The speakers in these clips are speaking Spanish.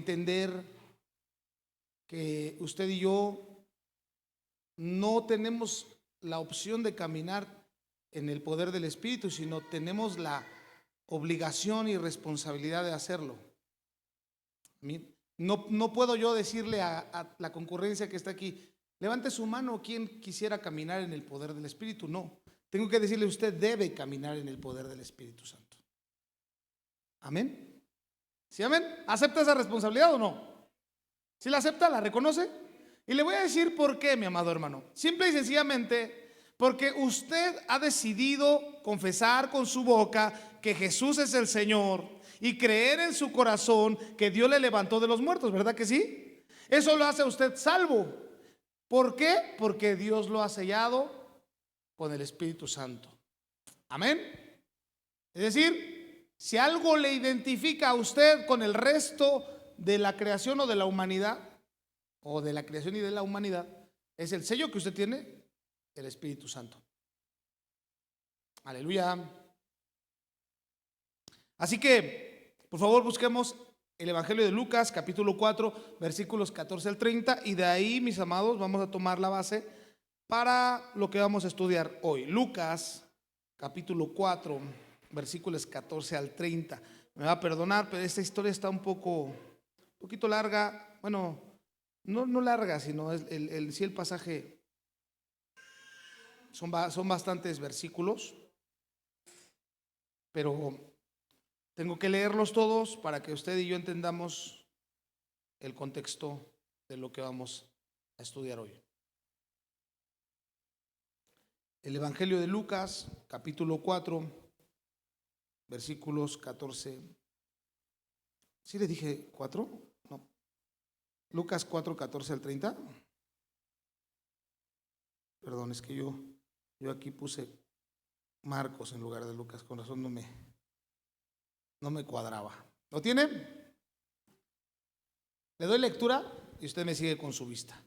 entender que usted y yo no tenemos la opción de caminar en el poder del Espíritu, sino tenemos la obligación y responsabilidad de hacerlo. No puedo yo decirle a la concurrencia que está aquí, levante su mano quien quisiera caminar en el poder del Espíritu. No, tengo que decirle, usted debe caminar en el poder del Espíritu Santo. Amén. ¿Sí, amén? ¿Acepta esa responsabilidad o no? ¿Sí la acepta? ¿La reconoce? Y le voy a decir por qué, mi amado hermano. Simple y sencillamente porque usted ha decidido confesar con su boca que Jesús es el Señor y creer en su corazón que Dios le levantó de los muertos, ¿verdad que sí? Eso lo hace a usted salvo. ¿Por qué? Porque Dios lo ha sellado con el Espíritu Santo. Amén. Es decir, si algo le identifica a usted con el resto de la creación o de la humanidad, o de la creación y de la humanidad, es el sello que usted tiene, el Espíritu Santo. Aleluya. Así que, por favor, busquemos el Evangelio de Lucas, capítulo 4, versículos 14 al 30, y de ahí, mis amados, vamos a tomar la base para lo que vamos a estudiar hoy. Lucas, capítulo 4, versículos 14 al 30. Me va a perdonar, pero esta historia está un poquito larga. Bueno, no larga, sino sí, el pasaje son bastantes versículos, pero tengo que leerlos todos para que usted y yo entendamos el contexto de lo que vamos a estudiar hoy. El Evangelio de Lucas, capítulo 4, versículos 14. ¿Sí le dije 4? No. Lucas 4, 14 al 30. Perdón, es que yo aquí puse Marcos en lugar de Lucas, con razón no me cuadraba. ¿Lo tiene? Le doy lectura y usted me sigue con su vista.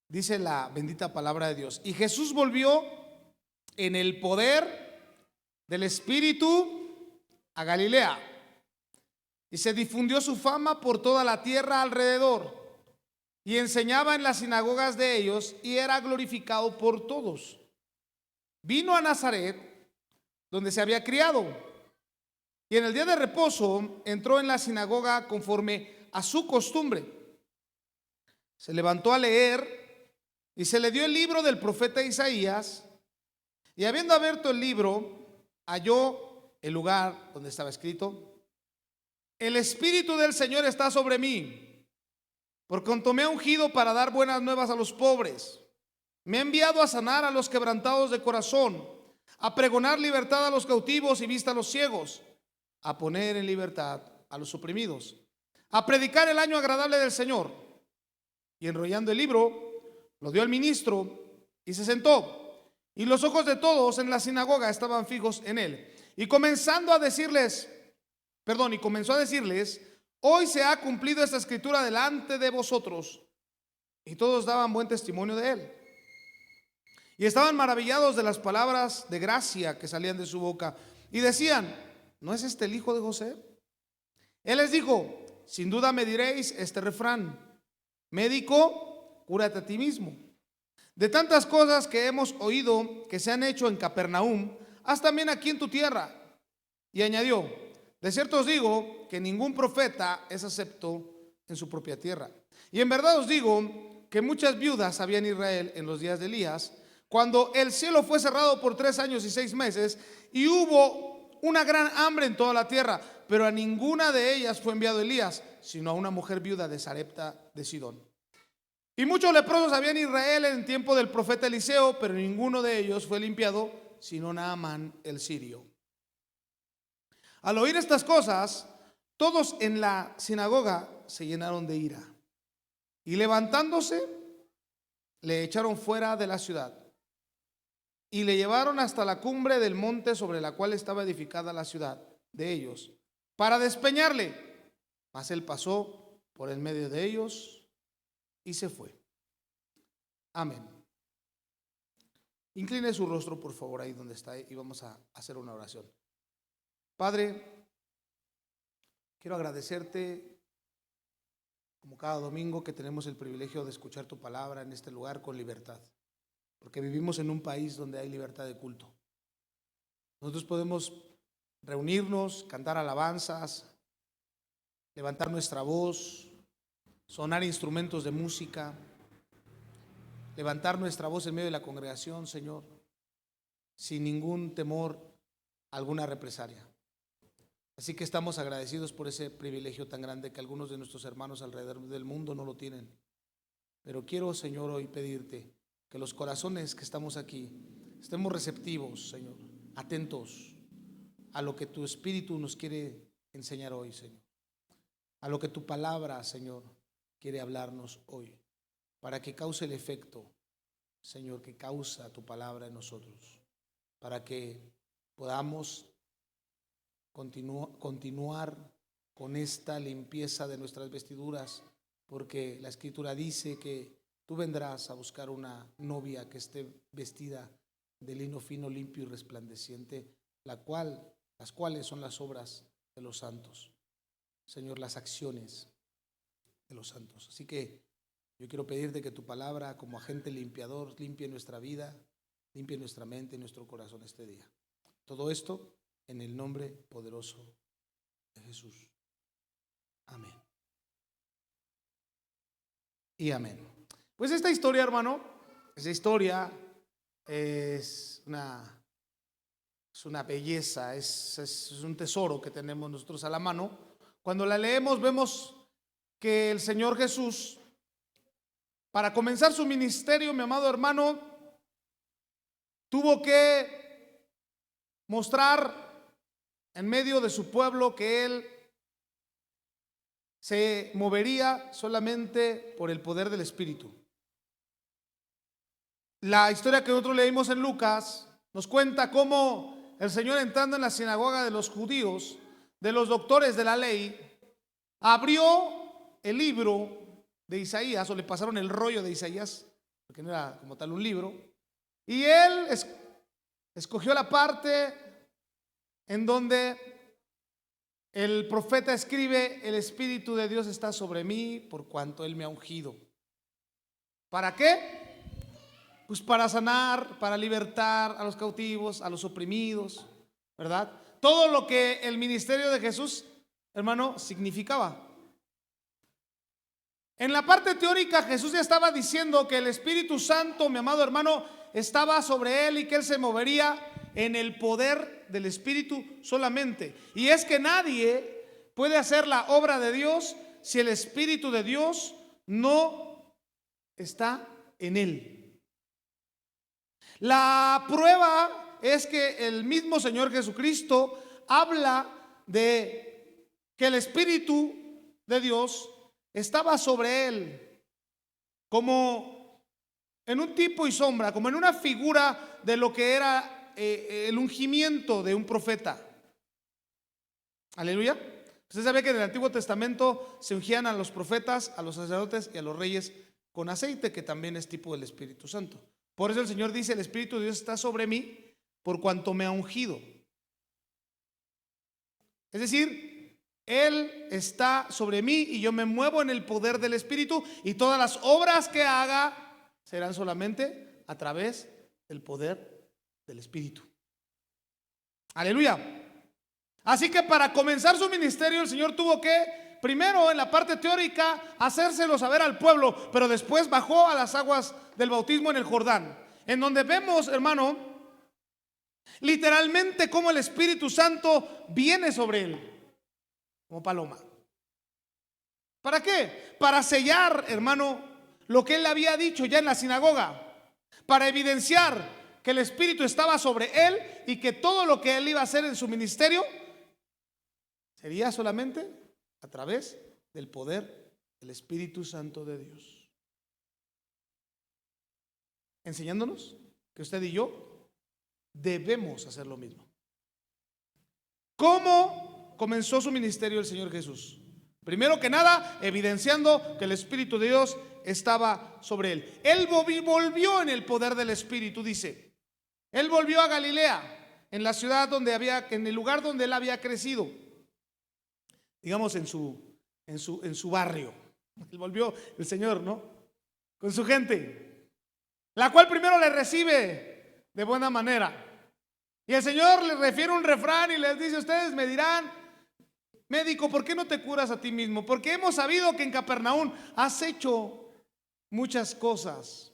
Dice la bendita palabra de Dios: y Jesús volvió en el poder del Espíritu a Galilea, y se difundió su fama por toda la tierra alrededor, y enseñaba en las sinagogas de ellos, y era glorificado por todos. Vino a Nazaret, donde se había criado, y en el día de reposo entró en la sinagoga conforme a su costumbre. Se levantó a leer, y se le dio el libro del profeta Isaías, y habiendo abierto el libro, halló el lugar donde estaba escrito: el Espíritu del Señor está sobre mí, por cuanto me ha ungido para dar buenas nuevas a los pobres. Me ha enviado a sanar a los quebrantados de corazón, a pregonar libertad a los cautivos y vista a los ciegos, a poner en libertad a los oprimidos, a predicar el año agradable del Señor. Y enrollando el libro, lo dio al ministro y se sentó. Y los ojos de todos en la sinagoga estaban fijos en él. Y comenzó a decirles: hoy se ha cumplido esta escritura delante de vosotros. Y todos daban buen testimonio de él, y estaban maravillados de las palabras de gracia que salían de su boca, y decían: ¿no es este el hijo de José? Él les dijo: sin duda me diréis este refrán: médico, cúrate a ti mismo. De tantas cosas que hemos oído que se han hecho en Capernaum, haz también aquí en tu tierra. Y añadió: de cierto os digo que ningún profeta es acepto en su propia tierra. Y en verdad os digo que muchas viudas había en Israel en los días de Elías, cuando el cielo fue cerrado por 3 años y 6 meses, y hubo una gran hambre en toda la tierra, pero a ninguna de ellas fue enviado Elías, sino a una mujer viuda de Sarepta de Sidón. Y muchos leprosos había en Israel en tiempo del profeta Eliseo, pero ninguno de ellos fue limpiado, sino Naamán el sirio. Al oír estas cosas, todos en la sinagoga se llenaron de ira, y levantándose, le echaron fuera de la ciudad, y le llevaron hasta la cumbre del monte sobre la cual estaba edificada la ciudad de ellos, para despeñarle. Mas él pasó por el medio de ellos y se fue. Amén. Incline su rostro, por favor, ahí donde está, y vamos a hacer una oración. Padre, quiero agradecerte como cada domingo que tenemos el privilegio de escuchar tu palabra en este lugar con libertad, porque vivimos en un país donde hay libertad de culto. Nosotros podemos reunirnos, cantar alabanzas, levantar nuestra voz, sonar instrumentos de música, levantar nuestra voz en medio de la congregación, Señor, sin ningún temor a alguna represalia. Así que estamos agradecidos por ese privilegio tan grande que algunos de nuestros hermanos alrededor del mundo no lo tienen. Pero quiero, Señor, hoy pedirte que los corazones que estamos aquí estemos receptivos, Señor, atentos a lo que tu Espíritu nos quiere enseñar hoy, Señor, a lo que tu palabra, Señor, quiere hablarnos hoy, para que cause el efecto, Señor, que causa tu palabra en nosotros, para que podamos continuar con esta limpieza de nuestras vestiduras, porque la Escritura dice que tú vendrás a buscar una novia que esté vestida de lino fino, limpio y resplandeciente, las cuales son las obras de los santos, Señor, las acciones de los santos. Así que yo quiero pedirte que tu palabra, como agente limpiador, limpie nuestra vida, limpie nuestra mente y nuestro corazón este día. Todo esto en el nombre poderoso de Jesús. Amén. Y amén. Pues esta historia, hermano, esa historia es una belleza, es un tesoro que tenemos nosotros a la mano. Cuando la leemos vemos que el Señor Jesús, para comenzar su ministerio, mi amado hermano, tuvo que mostrar en medio de su pueblo que Él se movería solamente por el poder del Espíritu. La historia que nosotros leímos en Lucas nos cuenta cómo el Señor, entrando en la sinagoga de los judíos, de los doctores de la ley, abrió el libro de Isaías, o le pasaron el rollo de Isaías, porque no era como tal un libro, y Él escogió la parte en donde el profeta escribe: el Espíritu de Dios está sobre mí por cuanto Él me ha ungido. ¿Para qué? Pues para sanar, para libertar a los cautivos, a los oprimidos, ¿verdad? Todo lo que el ministerio de Jesús, hermano, significaba. En la parte teórica, Jesús ya estaba diciendo que el Espíritu Santo, mi amado hermano, estaba sobre Él y que Él se movería en el poder del Espíritu solamente. Y es que nadie puede hacer la obra de Dios si el Espíritu de Dios no está en Él. La prueba es que el mismo Señor Jesucristo habla de que el Espíritu de Dios estaba sobre Él como en un tipo y sombra, como en una figura de lo que era el ungimiento de un profeta. Aleluya. Usted sabe que en el Antiguo Testamento se ungían a los profetas, a los sacerdotes y a los reyes con aceite, que también es tipo del Espíritu Santo. Por eso el Señor dice: el Espíritu de Dios está sobre mí por cuanto me ha ungido. Es decir, Él está sobre mí y yo me muevo en el poder del Espíritu, y todas las obras que haga serán solamente a través del poder del Espíritu. Aleluya. Así que para comenzar su ministerio, el Señor tuvo que, primero en la parte teórica, hacérselo saber al pueblo, pero después bajó a las aguas del bautismo en el Jordán, en donde vemos, hermano, literalmente cómo el Espíritu Santo viene sobre él como paloma. ¿Para qué? Para sellar, hermano, lo que él había dicho ya en la sinagoga, para evidenciar que el Espíritu estaba sobre él y que todo lo que él iba a hacer en su ministerio sería solamente a través del poder del Espíritu Santo de Dios, enseñándonos que usted y yo debemos hacer lo mismo. ¿Cómo comenzó su ministerio el Señor Jesús? Primero que nada, evidenciando que el Espíritu de Dios estaba sobre él. Él volvió en el poder del Espíritu, dice. Él volvió a Galilea, en la ciudad donde en el lugar donde él había crecido, digamos en su barrio, Él volvió el Señor, ¿no? Con su gente, la cual primero le recibe de buena manera. Y el Señor les refiere un refrán y les dice: ustedes me dirán, médico, ¿por qué no te curas a ti mismo? Porque hemos sabido que en Capernaum has hecho muchas cosas,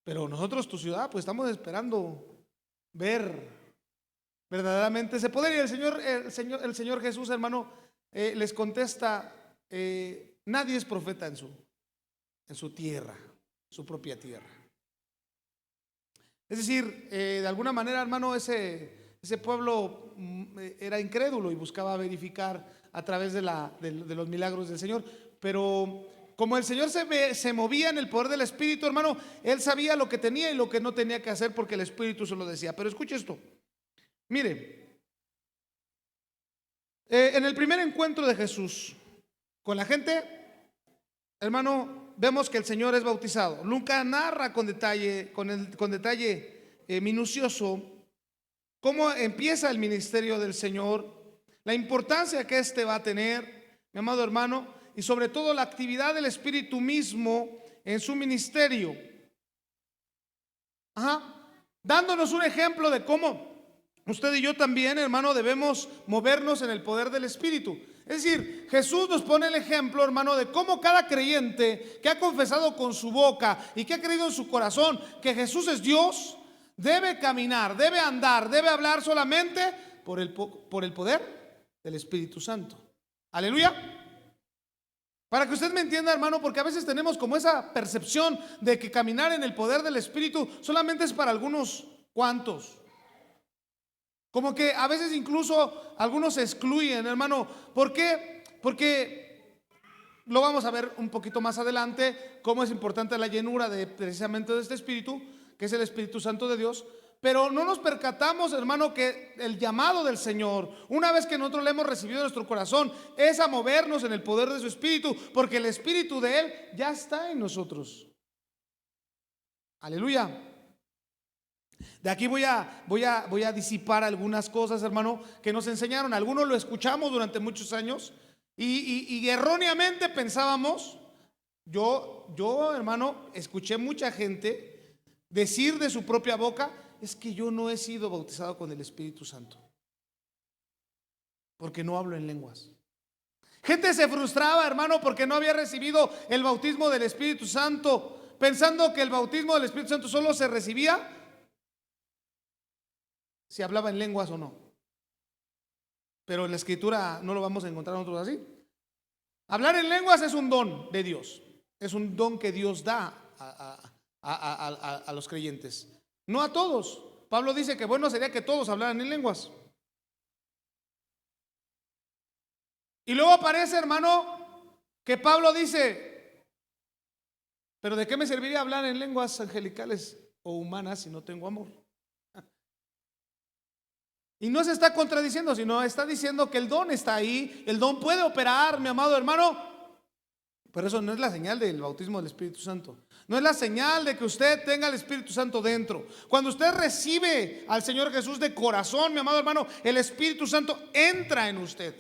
pero nosotros, tu ciudad, pues estamos esperando ver verdaderamente ese poder. Y el Señor Jesús, hermano, les contesta: nadie es profeta en su tierra, su propia tierra. Es decir, de alguna manera, hermano, ese pueblo era incrédulo y buscaba verificar a través de los milagros del Señor. Pero como el Señor se movía en el poder del Espíritu, hermano, él sabía lo que tenía y lo que no tenía que hacer, porque el Espíritu se lo decía. Pero escuche esto, mire, en el primer encuentro de Jesús con la gente, hermano, vemos que el Señor es bautizado. Lucas narra con detalle minucioso cómo empieza el ministerio del Señor, la importancia que éste va a tener, mi amado hermano, y sobre todo la actividad del Espíritu mismo en su ministerio. Dándonos un ejemplo de cómo usted y yo también, hermano, debemos movernos en el poder del Espíritu. Es decir, Jesús nos pone el ejemplo, hermano, de cómo cada creyente que ha confesado con su boca y que ha creído en su corazón que Jesús es Dios, debe caminar, debe andar, debe hablar solamente por el poder del Espíritu Santo. Aleluya. Para que usted me entienda, hermano, porque a veces tenemos como esa percepción de que caminar en el poder del Espíritu solamente es para algunos cuantos. Como que a veces incluso algunos se excluyen, hermano. ¿Por qué? Porque lo vamos a ver un poquito más adelante, cómo es importante la llenura precisamente de este Espíritu, que es el Espíritu Santo de Dios. Pero no nos percatamos, hermano, que el llamado del Señor, una vez que nosotros le hemos recibido en nuestro corazón, es a movernos en el poder de su Espíritu, porque el Espíritu de Él ya está en nosotros. Aleluya. De aquí voy a disipar algunas cosas, hermano, que nos enseñaron. Algunos lo escuchamos durante muchos años y erróneamente pensábamos. Yo, hermano, escuché mucha gente decir de su propia boca: es que yo no he sido bautizado con el Espíritu Santo, porque no hablo en lenguas. Gente se frustraba, hermano, porque no había recibido el bautismo del Espíritu Santo, pensando que el bautismo del Espíritu Santo solo se recibía si hablaba en lenguas o no. Pero en la Escritura no lo vamos a encontrar nosotros así. Hablar en lenguas es un don de Dios, es un don que Dios da a los creyentes, no a todos. Pablo dice que bueno sería que todos hablaran en lenguas. Y luego aparece, hermano, que Pablo dice: pero ¿de qué me serviría hablar en lenguas angelicales o humanas si no tengo amor? Y no se está contradiciendo, sino está diciendo que el don está ahí, el don puede operar, mi amado hermano. Pero eso no es la señal del bautismo del Espíritu Santo. No es la señal de que usted tenga el Espíritu Santo dentro. Cuando usted recibe al Señor Jesús de corazón, mi amado hermano, el Espíritu Santo entra en usted.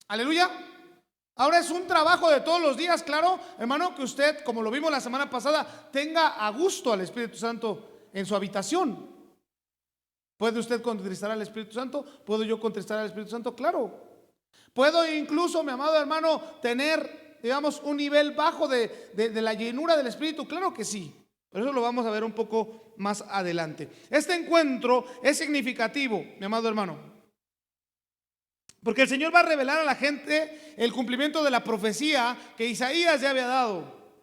Aleluya. Ahora es un trabajo de todos los días, claro, hermano, que usted, como lo vimos la semana pasada, tenga a gusto al Espíritu Santo en su habitación. ¿Puede usted contristar al Espíritu Santo? ¿Puedo yo contristar al Espíritu Santo? Claro. ¿Puedo incluso, mi amado hermano, tener, digamos, un nivel bajo de la llenura del Espíritu? Claro que sí. Pero eso lo vamos a ver un poco más adelante. Este encuentro es significativo, mi amado hermano, porque el Señor va a revelar a la gente el cumplimiento de la profecía que Isaías ya había dado.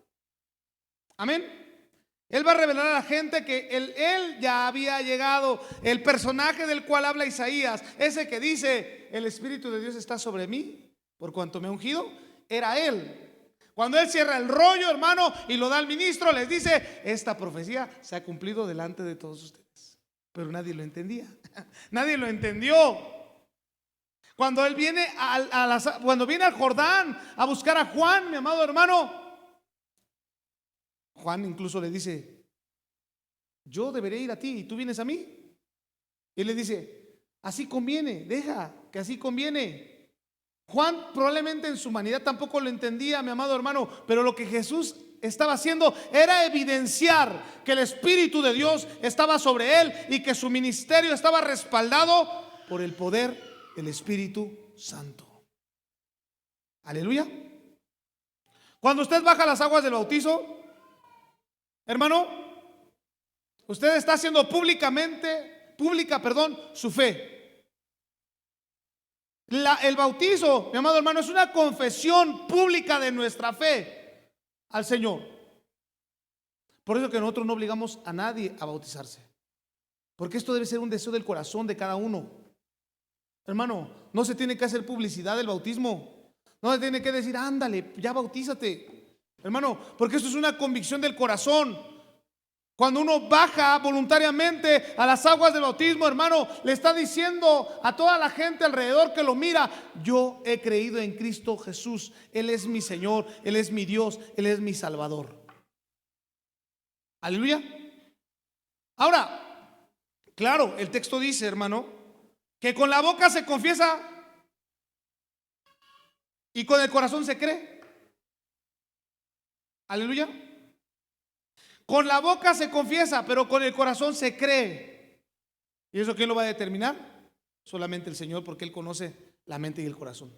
Amén. Él va a revelar a la gente que él ya había llegado. El personaje del cual habla Isaías, ese que dice: el Espíritu de Dios está sobre mí, por cuanto me ha ungido, era él. Cuando él cierra el rollo, hermano, y lo da al ministro, les dice: esta profecía se ha cumplido delante de todos ustedes. Pero nadie lo entendía. Nadie lo entendió. Cuando él viene cuando viene al Jordán a buscar a Juan, mi amado hermano, Juan incluso le dice: yo debería ir a ti y tú vienes a mí. Y él le dice: así conviene, deja que así conviene. Juan probablemente en su humanidad tampoco lo entendía, mi amado hermano, pero lo que Jesús estaba haciendo era evidenciar que el Espíritu de Dios estaba sobre él y que su ministerio estaba respaldado por el poder del Espíritu Santo. Aleluya. Cuando usted baja las aguas del bautizo, hermano, usted está haciendo pública, su fe. El bautizo, mi amado hermano, es una confesión pública de nuestra fe al Señor. Por eso que nosotros no obligamos a nadie a bautizarse, porque esto debe ser un deseo del corazón de cada uno. Hermano, no se tiene que hacer publicidad del bautismo, no se tiene que decir, ándale, ya bautízate, hermano, porque esto es una convicción del corazón. Cuando uno baja voluntariamente a las aguas del bautismo, hermano, le está diciendo a toda la gente alrededor que lo mira: yo he creído en Cristo Jesús, Él es mi Señor, Él es mi Dios, Él es mi Salvador. Aleluya. Ahora, claro, el texto dice, hermano, que con la boca se confiesa y con el corazón se cree. Aleluya. Con la boca se confiesa, pero con el corazón se cree. ¿Y eso quién lo va a determinar? Solamente el Señor, porque Él conoce la mente y el corazón.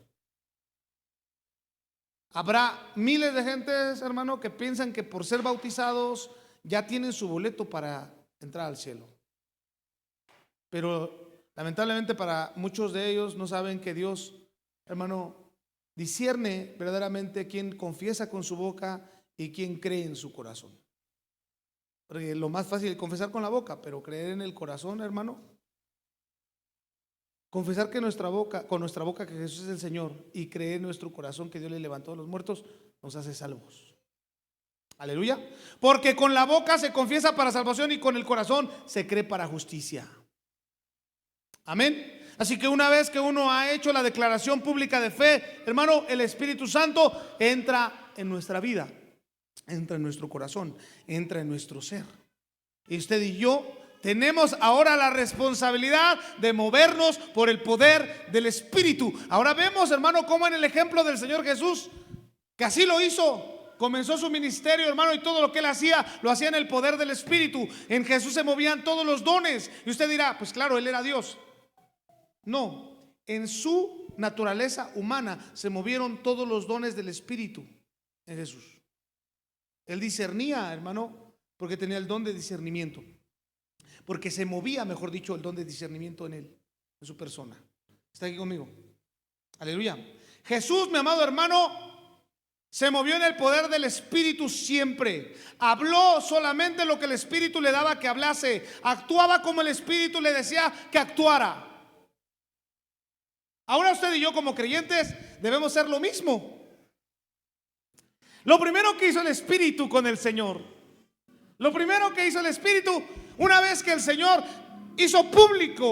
Habrá miles de gentes, hermano, que piensan que por ser bautizados ya tienen su boleto para entrar al cielo. Pero lamentablemente para muchos de ellos no saben que Dios, hermano, discierne verdaderamente quién confiesa con su boca y quién cree en su corazón. Porque lo más fácil es confesar con la boca, pero creer en el corazón, hermano. Confesar que con nuestra boca que Jesús es el Señor, y creer en nuestro corazón que Dios le levantó a los muertos, nos hace salvos. Aleluya. Porque con la boca se confiesa para salvación y con el corazón se cree para justicia. Amén. Así que una vez que uno ha hecho la declaración pública de fe, hermano, el Espíritu Santo entra en nuestra vida, entra en nuestro corazón, entra en nuestro ser. Y usted y yo tenemos ahora la responsabilidad de movernos por el poder del Espíritu. Ahora vemos, hermano, cómo en el ejemplo del Señor Jesús, que así lo hizo, comenzó su ministerio, hermano, y todo lo que Él hacía, lo hacía en el poder del Espíritu. En Jesús se movían todos los dones. Y usted dirá, pues claro, Él era Dios. No, en su naturaleza humana se movieron todos los dones del Espíritu en Jesús. Él discernía, hermano, porque tenía el don de discernimiento, porque se movía, mejor dicho, el don de discernimiento en él, en su persona. ¿Está aquí conmigo? Aleluya. Jesús, mi amado hermano, se movió en el poder del Espíritu siempre. Habló solamente lo que el Espíritu le daba que hablase. Actuaba como el Espíritu le decía que actuara. Ahora usted y yo como creyentes debemos hacer lo mismo. Lo primero que hizo el Espíritu con el Señor, lo primero que hizo el Espíritu, una vez que el Señor hizo pública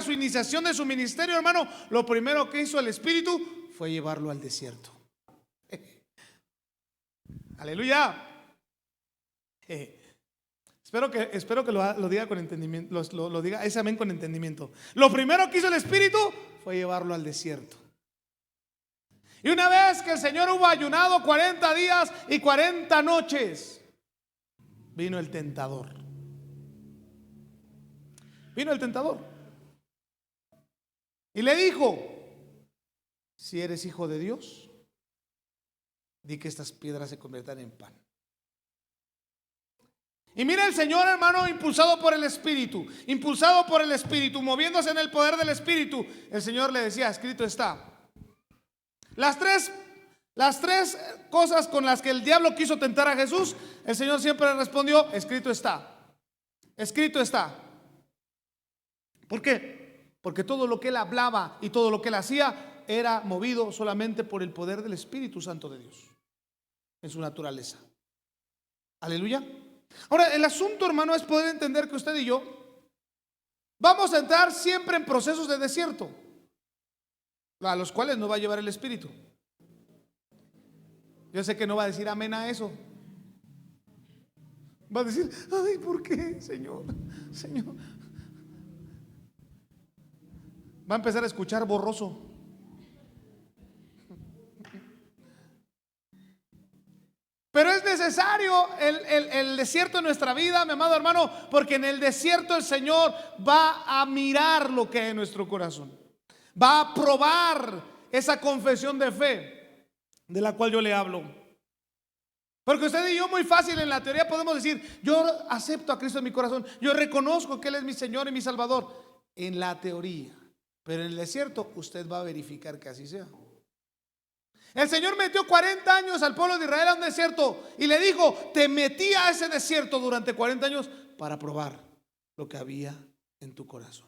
su iniciación de su ministerio, hermano, lo primero que hizo el Espíritu fue llevarlo al desierto. Aleluya. Espero que lo diga con entendimiento, lo diga ese amén con entendimiento. Lo primero que hizo el Espíritu fue llevarlo al desierto. Y una vez que el Señor hubo ayunado 40 días y 40 noches, vino el tentador. Vino el tentador y le dijo: si eres hijo de Dios, di que estas piedras se conviertan en pan. Y mira el Señor, hermano, impulsado por el Espíritu, moviéndose en el poder del Espíritu. El Señor le decía: escrito está. Las tres cosas con las que el diablo quiso tentar a Jesús, el Señor siempre le respondió: escrito está. Escrito está. ¿Por qué? Porque todo lo que Él hablaba y todo lo que Él hacía era movido solamente por el poder del Espíritu Santo de Dios en su naturaleza. Aleluya. Ahora, el asunto, hermano, es poder entender que usted y yo vamos a entrar siempre en procesos de desierto, a los cuales nos va a llevar el Espíritu. Yo sé que no va a decir amén a eso. Va a decir: ay, ¿por qué, Señor? Señor. va a empezar a escuchar borroso. Pero es necesario el desierto en nuestra vida, mi amado hermano, porque en el desierto el Señor va a mirar lo que hay en nuestro corazón. Va a probar esa confesión de fe de la cual yo le hablo. Porque usted y yo muy fácil en la teoría podemos decir: yo acepto a Cristo en mi corazón, yo reconozco que Él es mi Señor y mi Salvador, en la teoría. Pero en el desierto usted va a verificar que así sea. El Señor metió 40 años al pueblo de Israel a un desierto y le dijo: te metí a ese desierto durante 40 años para probar lo que había en tu corazón.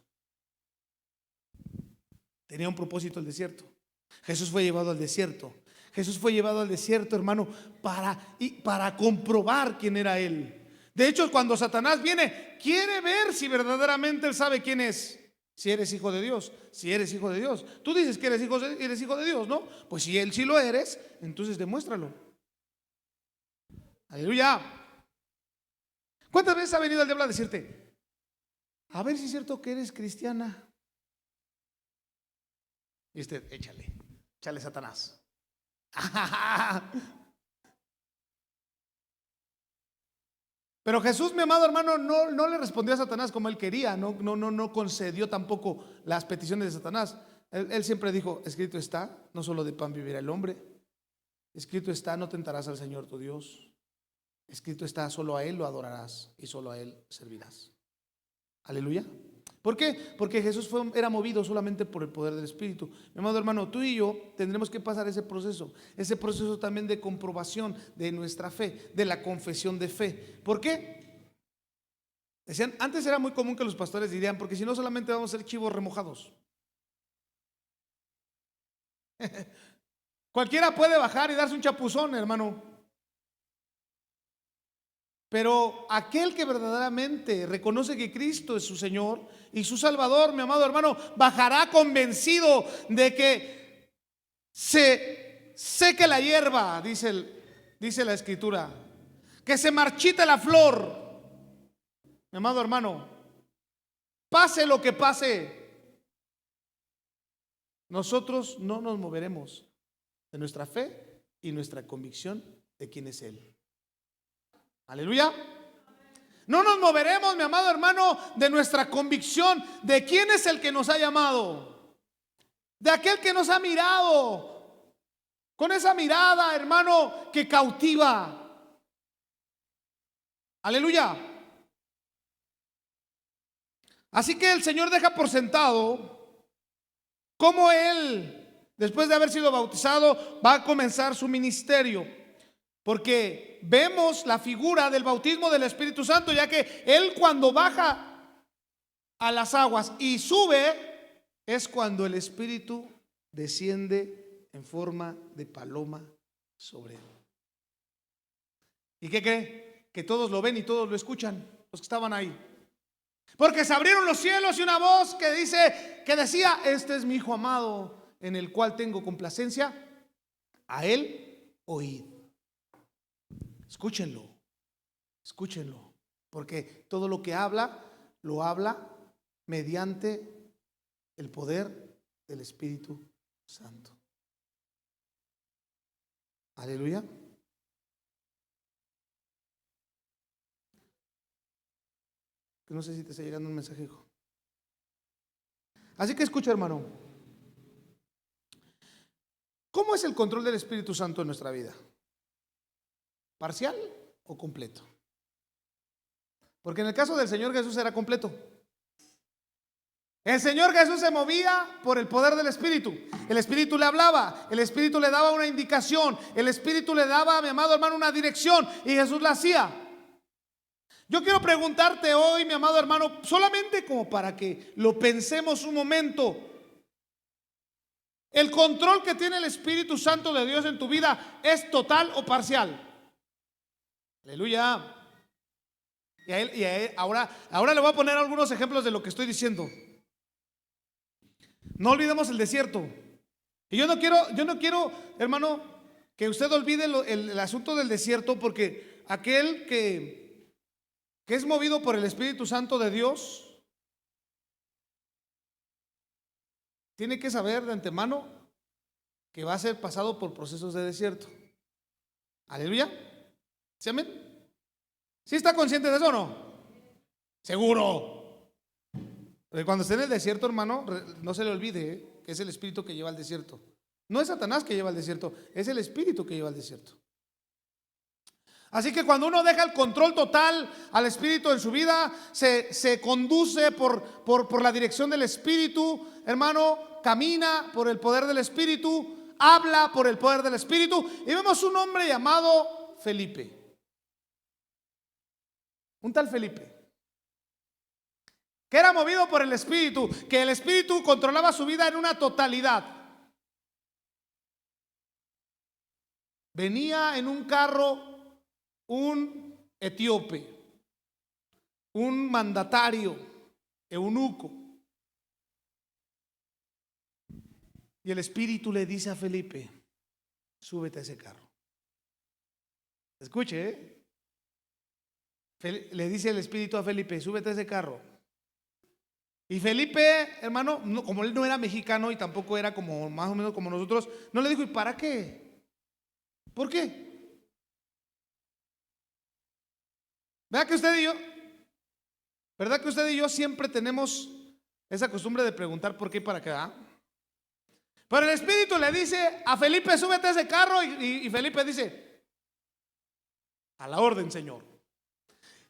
Tenía un propósito el desierto. Jesús fue llevado al desierto. Jesús fue llevado al desierto, hermano, para comprobar quién era Él. De hecho, cuando Satanás viene, quiere ver si verdaderamente Él sabe quién es. Si eres hijo de Dios, si eres hijo de Dios. Tú dices que eres hijo de Dios, ¿no? Pues si Él sí lo eres, entonces demuéstralo. Aleluya. ¿Cuántas veces ha venido el diablo a decirte: a ver si es cierto que eres cristiana? Y usted: échale Satanás. Pero Jesús, mi amado hermano, no le respondió a Satanás como él quería. No concedió tampoco las peticiones de Satanás. Él siempre dijo: escrito está, no solo de pan vivirá el hombre. Escrito está: no tentarás al Señor tu Dios. Escrito está: solo a Él lo adorarás y solo a Él servirás. Aleluya. ¿Por qué? Porque Jesús era movido solamente por el poder del Espíritu. Mi amado hermano, tú y yo tendremos que pasar ese proceso también de comprobación de nuestra fe, de la confesión de fe. ¿Por qué? Decían, antes era muy común que los pastores dirían: porque si no solamente vamos a ser chivos remojados. Cualquiera puede bajar y darse un chapuzón, hermano. Pero aquel que verdaderamente reconoce que Cristo es su Señor y su Salvador, mi amado hermano, bajará convencido de que se seque la hierba, dice la Escritura, que se marchite la flor. Mi amado hermano, pase lo que pase, nosotros no nos moveremos de nuestra fe y nuestra convicción de quién es Él. Aleluya. No nos moveremos, mi amado hermano, de nuestra convicción de quién es el que nos ha llamado, de aquel que nos ha mirado con esa mirada, hermano, que cautiva. Aleluya. Así que el Señor deja por sentado cómo Él, después de haber sido bautizado, va a comenzar su ministerio. Porque vemos la figura del bautismo del Espíritu Santo, ya que Él, cuando baja a las aguas y sube, es cuando el Espíritu desciende en forma de paloma sobre Él. ¿Y qué cree? Que todos lo ven y todos lo escuchan, los que estaban ahí. Porque se abrieron los cielos y una voz que decía: este es mi Hijo amado, en el cual tengo complacencia, a Él oíd. Escúchenlo, porque todo lo que habla, lo habla mediante el poder del Espíritu Santo. Aleluya. No sé si te está llegando un mensaje, hijo. Así que escucha, hermano. ¿Cómo es el control del Espíritu Santo en nuestra vida? ¿Parcial o completo? Porque en el caso del Señor Jesús era completo. El Señor Jesús se movía por el poder del Espíritu. El Espíritu le hablaba, el Espíritu le daba una indicación, el Espíritu le daba, mi amado hermano, una dirección, y Jesús la hacía. Yo quiero preguntarte hoy, mi amado hermano, solamente como para que lo pensemos un momento: ¿el control que tiene el Espíritu Santo de Dios en tu vida es total o parcial? Aleluya. Ahora le voy a poner algunos ejemplos de lo que estoy diciendo. No olvidemos el desierto. Y yo no quiero, hermano, que usted olvide el asunto del desierto, porque aquel que es movido por el Espíritu Santo de Dios tiene que saber de antemano que va a ser pasado por procesos de desierto. Aleluya. ¿Sí, amén? ¿Sí está consciente de eso o no? Seguro. Porque cuando esté en el desierto, hermano, no se le olvide que es el espíritu que lleva al desierto. No es Satanás que lleva al desierto, es el espíritu que lleva al desierto. Así que cuando uno deja el control total al espíritu en su vida, se conduce por la dirección del espíritu, hermano, camina por el poder del espíritu, habla por el poder del espíritu. Y vemos un hombre llamado Felipe, un tal Felipe, que era movido por el espíritu, que el espíritu controlaba su vida en una totalidad. Venía en un carro un etíope, un mandatario, eunuco. Y el espíritu le dice a Felipe: súbete a ese carro. Escuche, le dice el espíritu a Felipe: súbete a ese carro. Y Felipe, hermano, como él no era mexicano y tampoco era como más o menos como nosotros, no le dijo: ¿y para qué? ¿Por qué? ¿Verdad que usted y yo siempre tenemos esa costumbre de preguntar por qué y para qué? Pero el espíritu le dice a Felipe: súbete a ese carro, y Felipe dice: a la orden, Señor.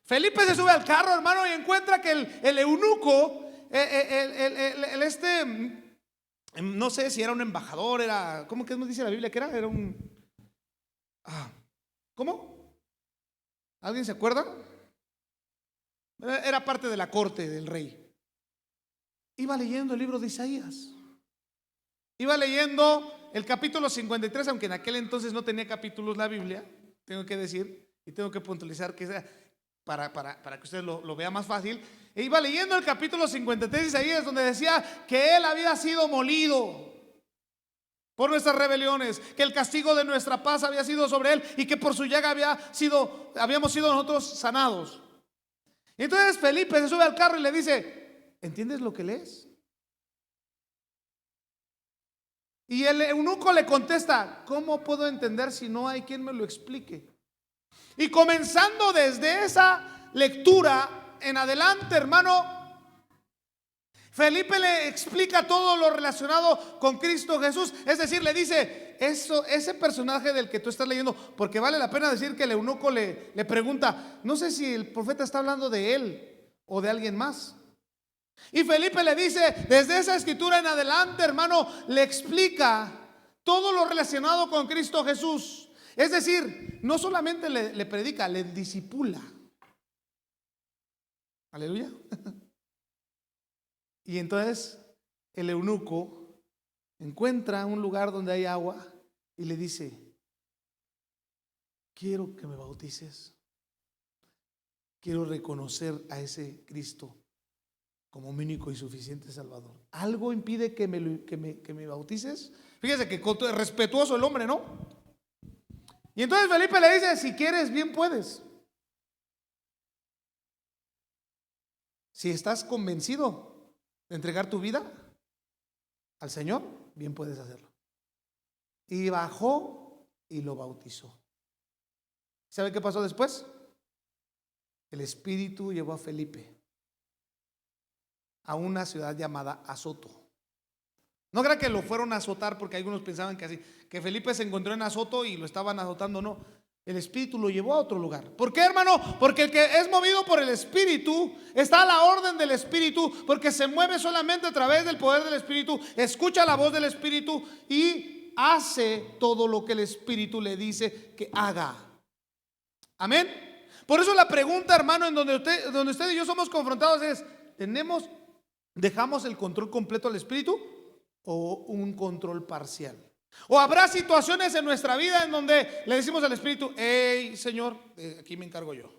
Felipe se sube al carro, hermano, y encuentra que el eunuco, no sé si era un embajador, ¿cómo que nos dice la Biblia que era? Era un, ¿cómo? ¿Alguien se acuerda? Era parte de la corte del rey. Iba leyendo el libro de Isaías. Iba leyendo el capítulo 53, aunque en aquel entonces no tenía capítulos la Biblia, tengo que decir, y tengo que puntualizar que sea para que usted lo vea más fácil. E iba leyendo el capítulo 53 de Isaías, donde decía que él había sido molido por nuestras rebeliones, que el castigo de nuestra paz había sido sobre él y que por su llaga habíamos sido nosotros sanados. Y entonces Felipe se sube al carro y le dice: ¿entiendes lo que lees? Y el eunuco le contesta: ¿cómo puedo entender si no hay quien me lo explique? Y comenzando desde esa lectura en adelante, hermano, Felipe le explica todo lo relacionado con Cristo Jesús. Es decir, le dice: ese personaje del que tú estás leyendo, porque vale la pena decir que el eunuco le pregunta: no sé si el profeta está hablando de él o de alguien más. Y Felipe le dice, desde esa escritura en adelante, hermano, le explica todo lo relacionado con Cristo Jesús. Es decir, no solamente le predica, le discipula. Aleluya. Y entonces el eunuco encuentra un lugar donde hay agua y le dice: quiero que me bautices. Quiero reconocer a ese Cristo como mi único y suficiente Salvador. ¿Algo impide que me bautices? Fíjese que respetuoso el hombre, ¿no? Y entonces Felipe le dice: si quieres, bien puedes. Si estás convencido de entregar tu vida al Señor, bien puedes hacerlo. Y bajó y lo bautizó. ¿Sabe qué pasó después? El Espíritu llevó a Felipe a una ciudad llamada Azoto. No crea que lo fueron a azotar, porque algunos pensaban que así, que Felipe se encontró en Azoto y lo estaban azotando. No, el Espíritu lo llevó a otro lugar. ¿Por qué, hermano? Porque el que es movido por el Espíritu está a la orden del Espíritu, porque se mueve solamente a través del poder del Espíritu, escucha la voz del Espíritu y hace todo lo que el Espíritu le dice que haga. Amén. Por eso la pregunta, hermano, en donde usted y yo somos confrontados es: ¿dejamos el control completo al Espíritu o un control parcial? ¿O habrá situaciones en nuestra vida en donde le decimos al Espíritu: hey, Señor, aquí me encargo yo,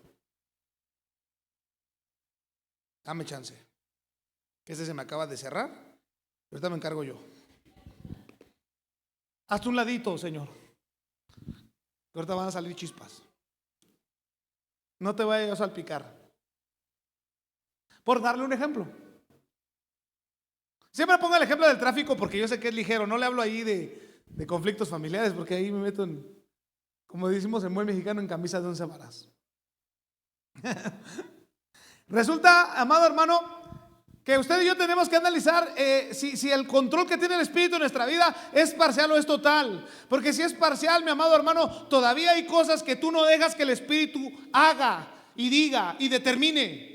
dame chance, que se me acaba de cerrar, ahorita me encargo yo, hazte un ladito, Señor, que ahorita van a salir chispas, no te vayas a salpicar? Por darle un ejemplo. Siempre pongo el ejemplo del tráfico porque yo sé que es ligero. No le hablo ahí de conflictos familiares porque ahí me meto en, como decimos en buen mexicano, en camisa de 11 varas. Resulta, amado hermano, que usted y yo tenemos que analizar si el control que tiene el Espíritu en nuestra vida es parcial o es total. Porque si es parcial, mi amado hermano, todavía hay cosas que tú no dejas que el Espíritu haga y diga y determine.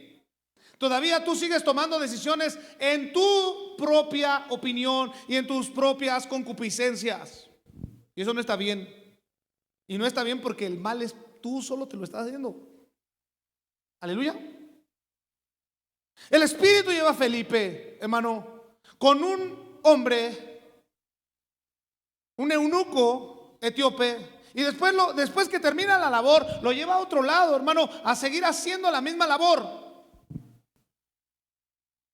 Todavía tú sigues tomando decisiones en tu propia opinión y en tus propias concupiscencias. Y eso no está bien. Y no está bien porque el mal es tú solo te lo estás haciendo. Aleluya. El Espíritu lleva a Felipe, hermano, con un hombre, un eunuco etíope, y después que termina la labor, lo lleva a otro lado, hermano, a seguir haciendo la misma labor.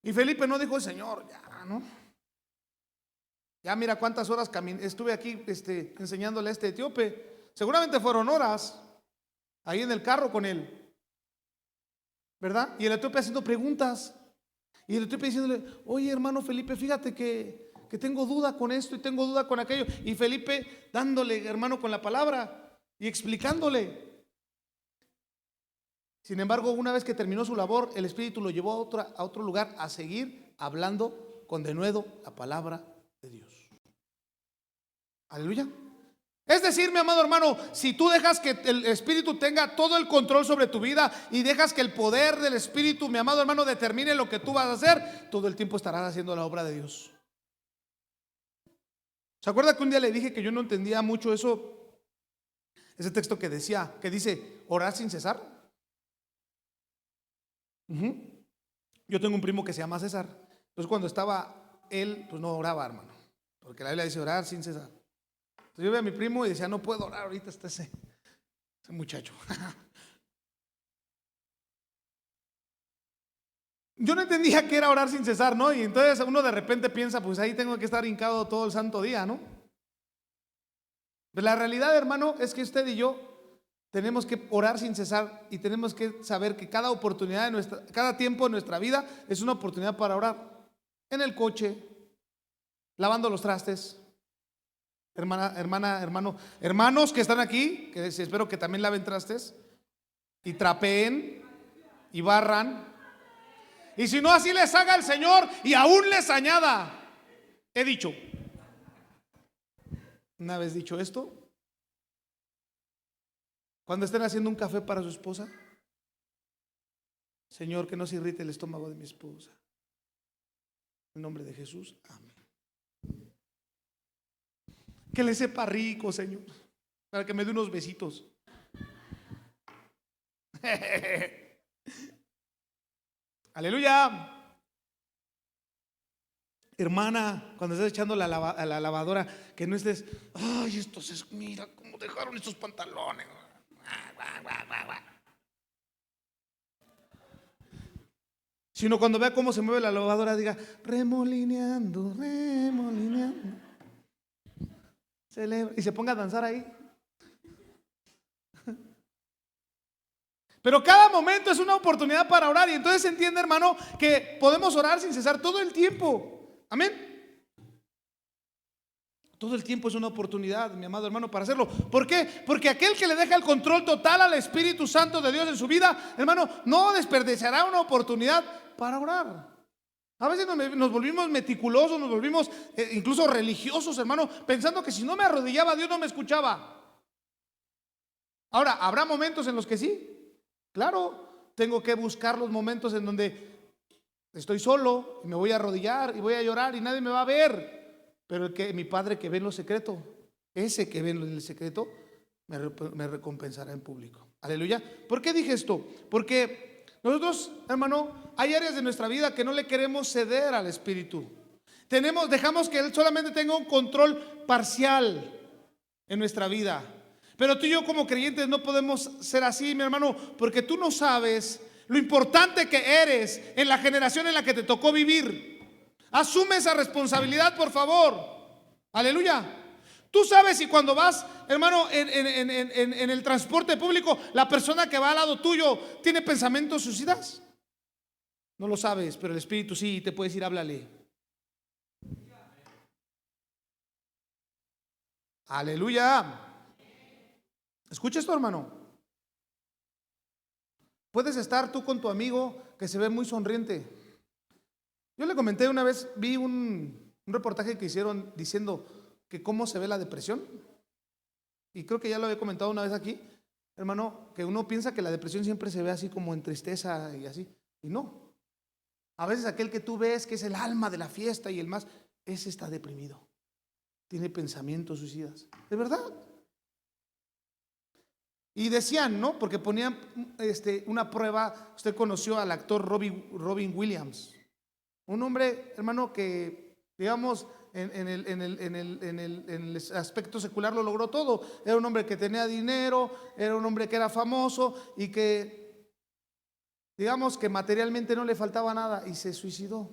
Y Felipe no dijo, Señor, ya, ¿no? Ya mira cuántas horas estuve aquí enseñándole a este etíope. Seguramente fueron horas ahí en el carro con él, ¿verdad? Y el etíope haciendo preguntas. Y el etíope diciéndole, oye hermano Felipe, fíjate que tengo duda con esto y tengo duda con aquello. Y Felipe dándole, hermano, con la palabra y explicándole. Sin embargo, una vez que terminó su labor, el Espíritu lo llevó a otro lugar a seguir hablando con denuedo la palabra de Dios. Aleluya. Es decir, mi amado hermano, si tú dejas que el Espíritu tenga todo el control sobre tu vida y dejas que el poder del Espíritu, mi amado hermano, determine lo que tú vas a hacer, todo el tiempo estarás haciendo la obra de Dios. ¿Se acuerda que un día le dije que yo no entendía mucho eso? Ese texto que dice orar sin cesar. Yo tengo un primo que se llama César. Entonces cuando estaba él, pues no oraba, hermano, porque la Biblia dice orar sin cesar. Entonces yo veía a mi primo y decía, no puedo orar, ahorita está ese muchacho. Yo no entendía qué era orar sin cesar, ¿no? Y entonces uno de repente piensa, pues ahí tengo que estar hincado todo el santo día, ¿no? Pero la realidad, hermano, es que usted y yo tenemos que orar sin cesar y tenemos que saber que cada oportunidad cada tiempo de nuestra vida es una oportunidad para orar. En el coche, lavando los trastes. Hermanos que están aquí, que espero que también laven trastes y trapeen y barran. Y si no, así les haga el Señor y aún les añada. He dicho. Una vez dicho esto, cuando estén haciendo un café para su esposa, Señor, que no se irrite el estómago de mi esposa. En nombre de Jesús, amén. Que le sepa rico, Señor, para que me dé unos besitos. Aleluya. Hermana, cuando estés echando a la lavadora, que no estés, ay, mira cómo dejaron estos pantalones. Sino cuando vea cómo se mueve la lavadora, diga, remolineando, remolineando. Y se ponga a danzar ahí. Pero cada momento es una oportunidad para orar. Y entonces se entiende, hermano, que podemos orar sin cesar todo el tiempo. Amén. Todo el tiempo es una oportunidad, mi amado hermano, para hacerlo. ¿Por qué? Porque aquel que le deja el control total al Espíritu Santo de Dios en su vida, hermano, no desperdiciará una oportunidad para orar. A veces nos volvimos meticulosos, nos volvimos incluso religiosos, hermano, pensando que si no me arrodillaba, Dios no me escuchaba. Ahora, ¿habrá momentos en los que sí? Claro, tengo que buscar los momentos en donde estoy solo y me voy a arrodillar y voy a llorar y nadie me va a ver. Pero mi Padre que ve en lo secreto, ese que ve en el secreto, me recompensará en público. Aleluya. ¿Por qué dije esto? Porque nosotros, hermano, hay áreas de nuestra vida que no le queremos ceder al Espíritu. Dejamos que Él solamente tenga un control parcial en nuestra vida. Pero tú y yo como creyentes no podemos ser así, mi hermano, porque tú no sabes lo importante que eres en la generación en la que te tocó vivir. Asume esa responsabilidad, por favor. Aleluya. Tú sabes si cuando vas, hermano, en el transporte público, la persona que va al lado tuyo tiene pensamientos suicidas. No lo sabes, pero el Espíritu sí, te puede decir, háblale. Aleluya. Escucha esto, hermano. Puedes estar tú con tu amigo que se ve muy sonriente. Yo le comenté una vez, vi un reportaje que hicieron diciendo que cómo se ve la depresión. Y creo que ya lo había comentado una vez aquí, hermano, que uno piensa que la depresión siempre se ve así como en tristeza y así. Y no. A veces aquel que tú ves que es el alma de la fiesta y el más, ese está deprimido. Tiene pensamientos suicidas. ¿De verdad? Y decían, ¿no? Porque ponían una prueba. Usted conoció al actor Robin Williams. Un hombre, hermano, que digamos en el aspecto secular lo logró todo. Era un hombre que tenía dinero, era un hombre que era famoso y que digamos que materialmente no le faltaba nada y se suicidó.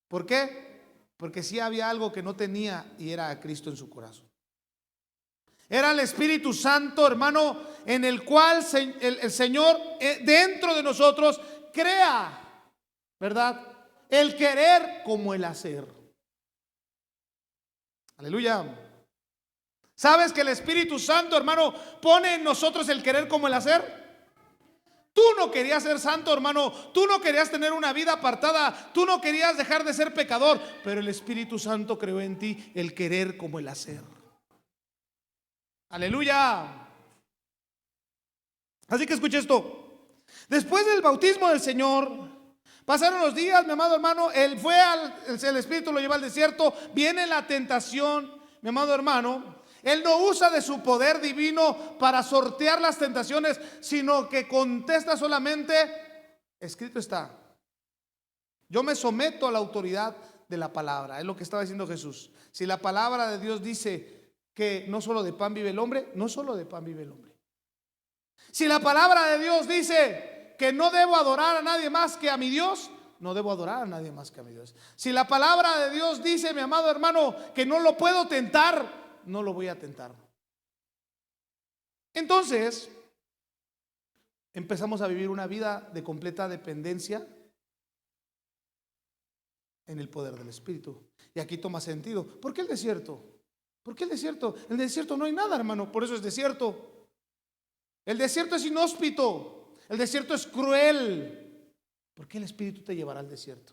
¿Por qué? Porque sí había algo que no tenía y era a Cristo en su corazón. Era el Espíritu Santo, hermano, en el cual el Señor dentro de nosotros crea, ¿verdad? El querer como el hacer. Aleluya. ¿Sabes que el Espíritu Santo, hermano, pone en nosotros el querer como el hacer? Tú no querías ser santo, hermano. Tú no querías tener una vida apartada. Tú no querías dejar de ser pecador. Pero el Espíritu Santo creó en ti el querer como el hacer. Aleluya. Así que escuche esto. Después del bautismo del Señor, pasaron los días, mi amado hermano. Él fue el Espíritu lo lleva al desierto. Viene la tentación, mi amado hermano. Él no usa de su poder divino para sortear las tentaciones, sino que contesta solamente, escrito está. Yo me someto a la autoridad de la palabra. Es lo que estaba diciendo Jesús. Si la palabra de Dios dice que no solo de pan vive el hombre, no solo de pan vive el hombre. Si la palabra de Dios dice que no debo adorar a nadie más que a mi Dios, no debo adorar a nadie más que a mi Dios. Si la palabra de Dios dice, mi amado hermano, que no lo puedo tentar, no lo voy a tentar. Entonces, empezamos a vivir una vida de completa dependencia en el poder del Espíritu. Y aquí toma sentido. ¿Por qué el desierto? ¿Por qué el desierto? En el desierto no hay nada, hermano, por eso es desierto. El desierto es inhóspito, el desierto es cruel. ¿Por qué el Espíritu te llevará al desierto?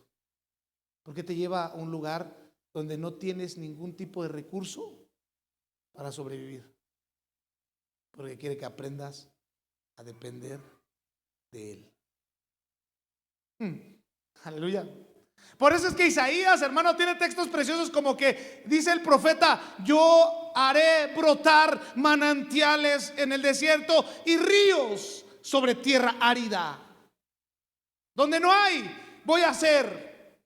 Porque te lleva a un lugar donde no tienes ningún tipo de recurso para sobrevivir. Porque quiere que aprendas a depender de Él. Aleluya. Por eso es que Isaías, hermano, tiene textos preciosos como que dice el profeta: yo haré brotar manantiales en el desierto y ríos sobre tierra árida. Donde no hay, voy a hacer.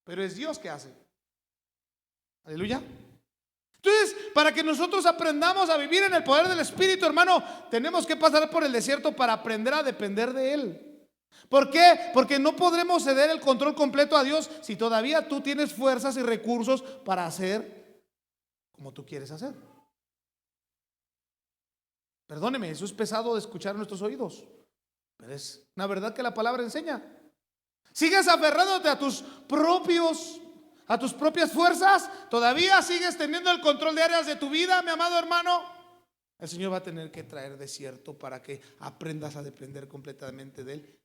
Pero es Dios que hace. Aleluya. Entonces, para que nosotros aprendamos a vivir en el poder del Espíritu, hermano, tenemos que pasar por el desierto para aprender a depender de Él. ¿Por qué? Porque no podremos ceder el control completo a Dios si todavía tú tienes fuerzas y recursos para hacer como tú quieres hacer. Perdóneme, eso es pesado de escuchar en nuestros oídos, pero es una verdad que la palabra enseña. ¿Sigues aferrándote a tus propias fuerzas? ¿Todavía sigues teniendo el control de áreas de tu vida, mi amado hermano? El Señor va a tener que traer desierto para que aprendas a depender completamente de Él.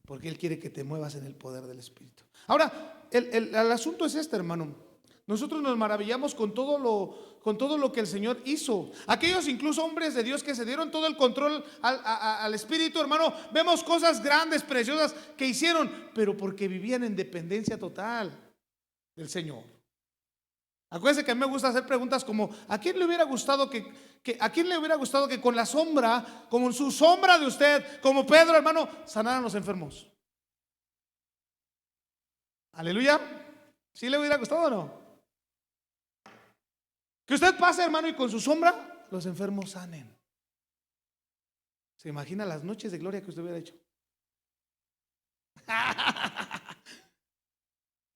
Porque Él quiere que te muevas en el poder del Espíritu. Ahora, el asunto es este, hermano. Nosotros nos maravillamos con todo lo que el Señor hizo. Aquellos incluso hombres de Dios que se dieron todo el control al Espíritu, hermano, vemos cosas grandes, preciosas que hicieron, pero porque vivían en dependencia total del Señor. Acuérdense que a mí me gusta hacer preguntas como: ¿a quién le hubiera gustado que con la sombra, como su sombra de usted, como Pedro, hermano, sanaran los enfermos? Aleluya. ¿Sí le hubiera gustado o no? Que usted pase, hermano, y con su sombra los enfermos sanen. ¿Se imagina las noches de gloria que usted hubiera hecho?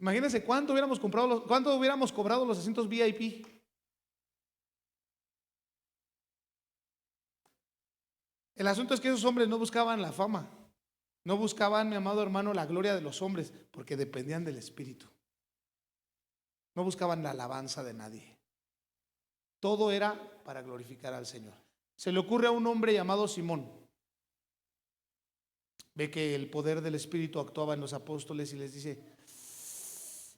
Imagínense cuánto hubiéramos cobrado los asientos VIP. El asunto es que esos hombres no buscaban la fama, no buscaban, mi amado hermano, la gloria de los hombres, porque dependían del Espíritu. No buscaban la alabanza de nadie. Todo era para glorificar al Señor. Se le ocurre a un hombre llamado Simón. Ve que el poder del Espíritu actuaba en los apóstoles y les dice: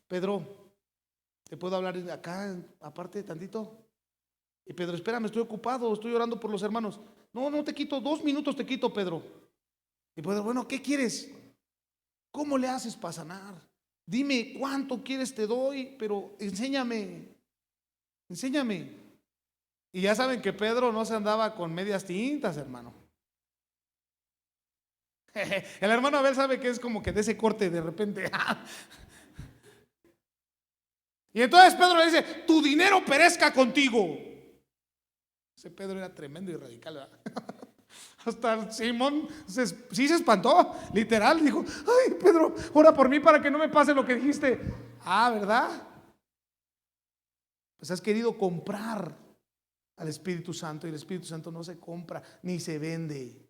Pedro, ¿te puedo hablar acá aparte tantito? Y Pedro: espérame, estoy ocupado, estoy orando por los hermanos. No, no te quito, 2 minutos te quito, Pedro. Y Pedro: bueno, ¿qué quieres? ¿Cómo le haces para sanar? Dime cuánto quieres, te doy, pero enséñame. Y ya saben que Pedro no se andaba con medias tintas, hermano. El hermano Abel sabe que es como que de ese corte de repente. Y entonces Pedro le dice: tu dinero perezca contigo. Ese Pedro era tremendo y radical, ¿verdad? Hasta Simón sí se espantó, literal, dijo: ay, Pedro, ora por mí para que no me pase lo que dijiste. Ah, ¿verdad? Pues has querido comprar al Espíritu Santo, y el Espíritu Santo no se compra ni se vende.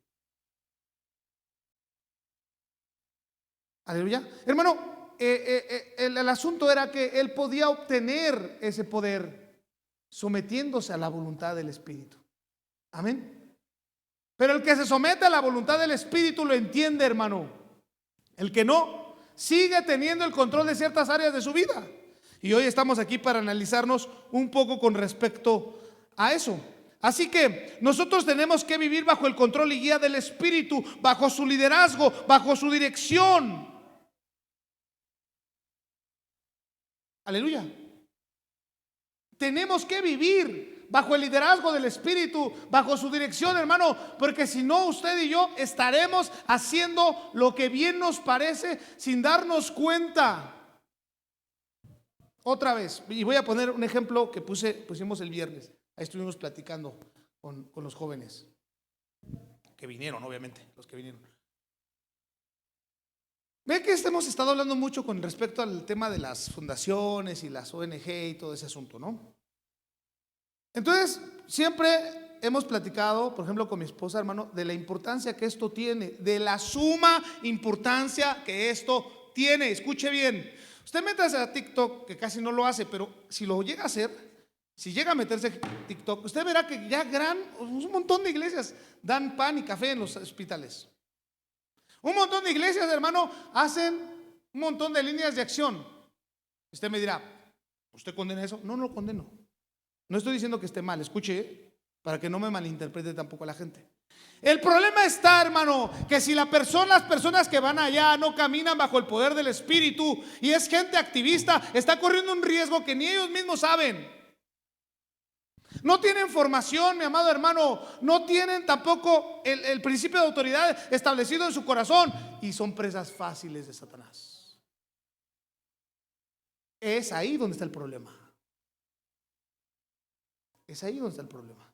Aleluya. Hermano, el asunto era que él podía obtener ese poder sometiéndose a la voluntad del Espíritu. Amén. Pero el que se somete a la voluntad del Espíritu lo entiende, hermano. El que no, sigue teniendo el control de ciertas áreas de su vida. Y hoy estamos aquí para analizarnos un poco con respecto a eso. Así que nosotros tenemos que vivir bajo el control y guía del Espíritu, bajo su liderazgo, bajo su dirección. Aleluya. Tenemos que vivir bajo el liderazgo del Espíritu, bajo su dirección, hermano, porque si no, usted y yo estaremos haciendo lo que bien nos parece sin darnos cuenta. Otra vez, y voy a poner un ejemplo que pusimos el viernes. Ahí estuvimos platicando con los jóvenes que vinieron, obviamente, los que vinieron. Ve que hemos estado hablando mucho con respecto al tema de las fundaciones y las ONG y todo ese asunto, ¿no? Entonces, siempre hemos platicado, por ejemplo, con mi esposa, hermano, de la importancia que esto tiene, de la suma importancia que esto tiene. Escuche bien. Usted métase a TikTok, que casi no lo hace, pero si lo llega a hacer, si llega a meterse a TikTok, usted verá que ya un montón de iglesias dan pan y café en los hospitales. Un montón de iglesias, hermano, hacen un montón de líneas de acción. Usted me dirá: ¿usted condena eso? No, no lo condeno. No estoy diciendo que esté mal, escuche, para que no me malinterprete tampoco la gente. El problema está, hermano, que si las personas que van allá no caminan bajo el poder del Espíritu y es gente activista, está corriendo un riesgo que ni ellos mismos saben. No tienen formación, mi amado hermano, no tienen tampoco el principio de autoridad establecido en su corazón y son presas fáciles de Satanás. Es ahí donde está el problema. Es ahí donde está el problema.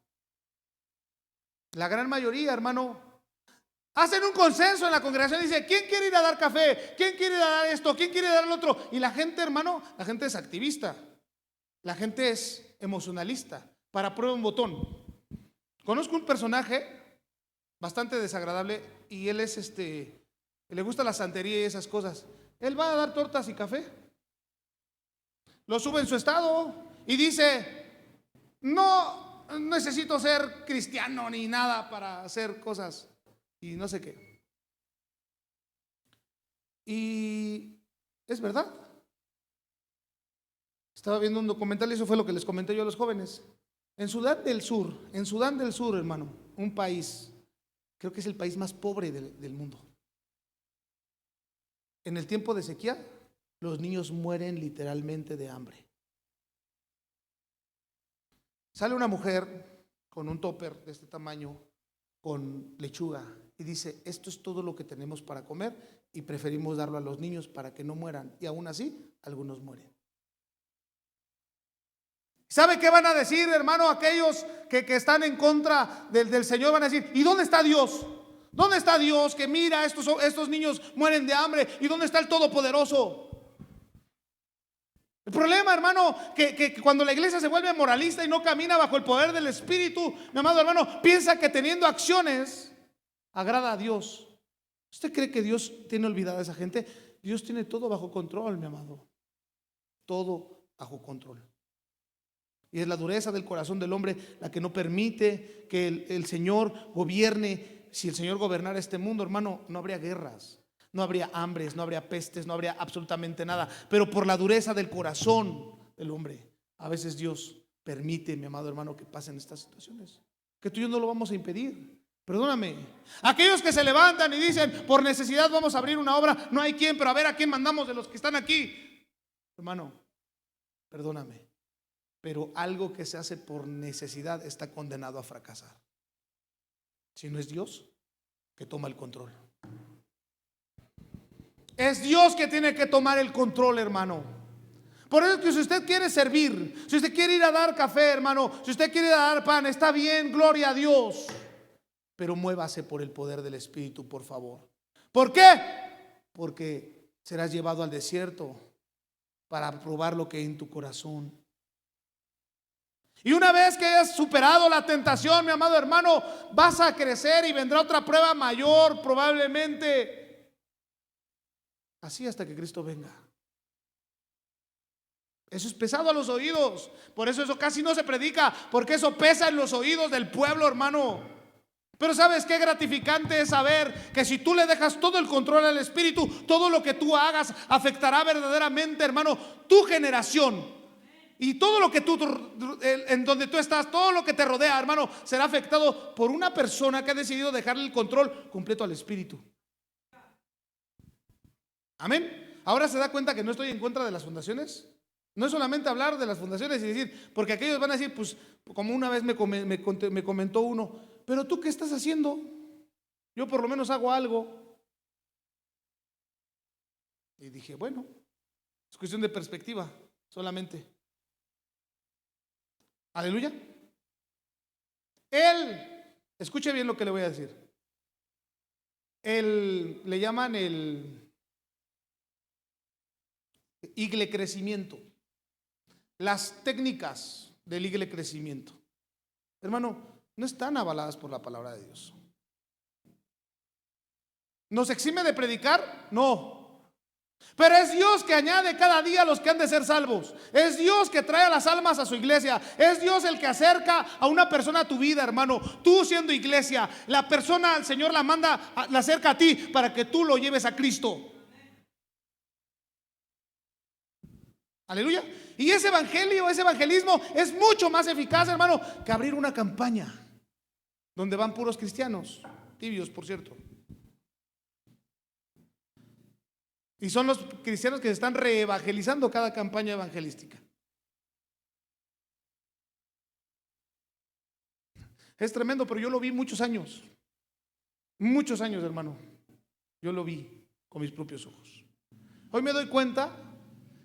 La gran mayoría, hermano, hacen un consenso en la congregación y dicen: ¿quién quiere ir a dar café? ¿Quién quiere ir a dar esto? ¿Quién quiere dar lo otro? Y la gente, hermano, la gente es activista. La gente es emocionalista. Para prueba un botón. Conozco un personaje bastante desagradable y él es le gusta la santería y esas cosas. Él va a dar tortas y café. Lo sube en su estado y dice: no necesito ser cristiano ni nada para hacer cosas y no sé qué. Y es verdad. Estaba viendo un documental y eso fue lo que les comenté yo a los jóvenes. En Sudán del Sur, hermano, un país, creo que es el país más pobre del mundo. En el tiempo de sequía, los niños mueren literalmente de hambre. Sale una mujer con un topper de este tamaño, con lechuga, y dice: esto es todo lo que tenemos para comer y preferimos darlo a los niños para que no mueran. Y aún así, algunos mueren. ¿Sabe qué van a decir, hermano? Aquellos que están en contra del Señor van a decir: ¿y dónde está Dios? ¿Dónde está Dios que mira estos niños mueren de hambre? ¿Y dónde está el Todopoderoso? El problema, hermano, que cuando la iglesia se vuelve moralista y no camina bajo el poder del Espíritu, mi amado hermano, piensa que teniendo acciones agrada a Dios. ¿Usted cree que Dios tiene olvidada a esa gente? Dios tiene todo bajo control, mi amado. Todo bajo control. Y es la dureza del corazón del hombre la que no permite que el Señor gobierne. Si el Señor gobernara este mundo, hermano, no habría guerras, no habría hambres, no habría pestes, no habría absolutamente nada. Pero por la dureza del corazón del hombre, a veces Dios permite, mi amado hermano, que pasen estas situaciones, que tú y yo no lo vamos a impedir. Perdóname, aquellos que se levantan y dicen, por necesidad vamos a abrir una obra, no hay quien, pero a ver a quién mandamos de los que están aquí. Hermano, perdóname, pero algo que se hace por necesidad está condenado a fracasar. Si no es Dios que toma el control. Es Dios que tiene que tomar el control, hermano. Por eso que si usted quiere servir, si usted quiere ir a dar café, hermano, si usted quiere ir a dar pan, está bien, gloria a Dios. Pero muévase por el poder del Espíritu, por favor. ¿Por qué? Porque serás llevado al desierto para probar lo que hay en tu corazón. Y una vez que hayas superado la tentación, mi amado hermano, vas a crecer y vendrá otra prueba mayor probablemente. Así hasta que Cristo venga. Eso es pesado a los oídos. Por eso casi no se predica, porque eso pesa en los oídos del pueblo, hermano. Pero ¿sabes qué gratificante es saber que si tú le dejas todo el control al Espíritu, todo lo que tú hagas afectará verdaderamente, hermano, tu generación? Y todo lo que tú, en donde tú estás, todo lo que te rodea, hermano, será afectado por una persona que ha decidido dejarle el control completo al Espíritu. Amén. Ahora se da cuenta que no estoy en contra de las fundaciones. No es solamente hablar de las fundaciones y decir, porque aquellos van a decir, pues como una vez me comentó uno, pero tú ¿qué estás haciendo? Yo por lo menos hago algo. Y dije, bueno, es cuestión de perspectiva solamente. Aleluya. Él, escuche bien lo que le voy a decir. Le llaman el igle crecimiento. Las técnicas del igle crecimiento, hermano, no están avaladas por la palabra de Dios. ¿Nos exime de predicar? No. Pero es Dios que añade cada día a los que han de ser salvos. Es Dios que trae a las almas a su iglesia. Es Dios el que acerca a una persona a tu vida, hermano. Tú siendo iglesia, la persona, el Señor la manda, la acerca a ti para que tú lo lleves a Cristo. Aleluya. Y ese evangelio, ese evangelismo es mucho más eficaz, hermano, que abrir una campaña donde van puros cristianos, tibios, por cierto. Y son los cristianos que se están reevangelizando cada campaña evangelística. Es tremendo, pero yo lo vi muchos años, hermano. Yo lo vi con mis propios ojos. Hoy me doy cuenta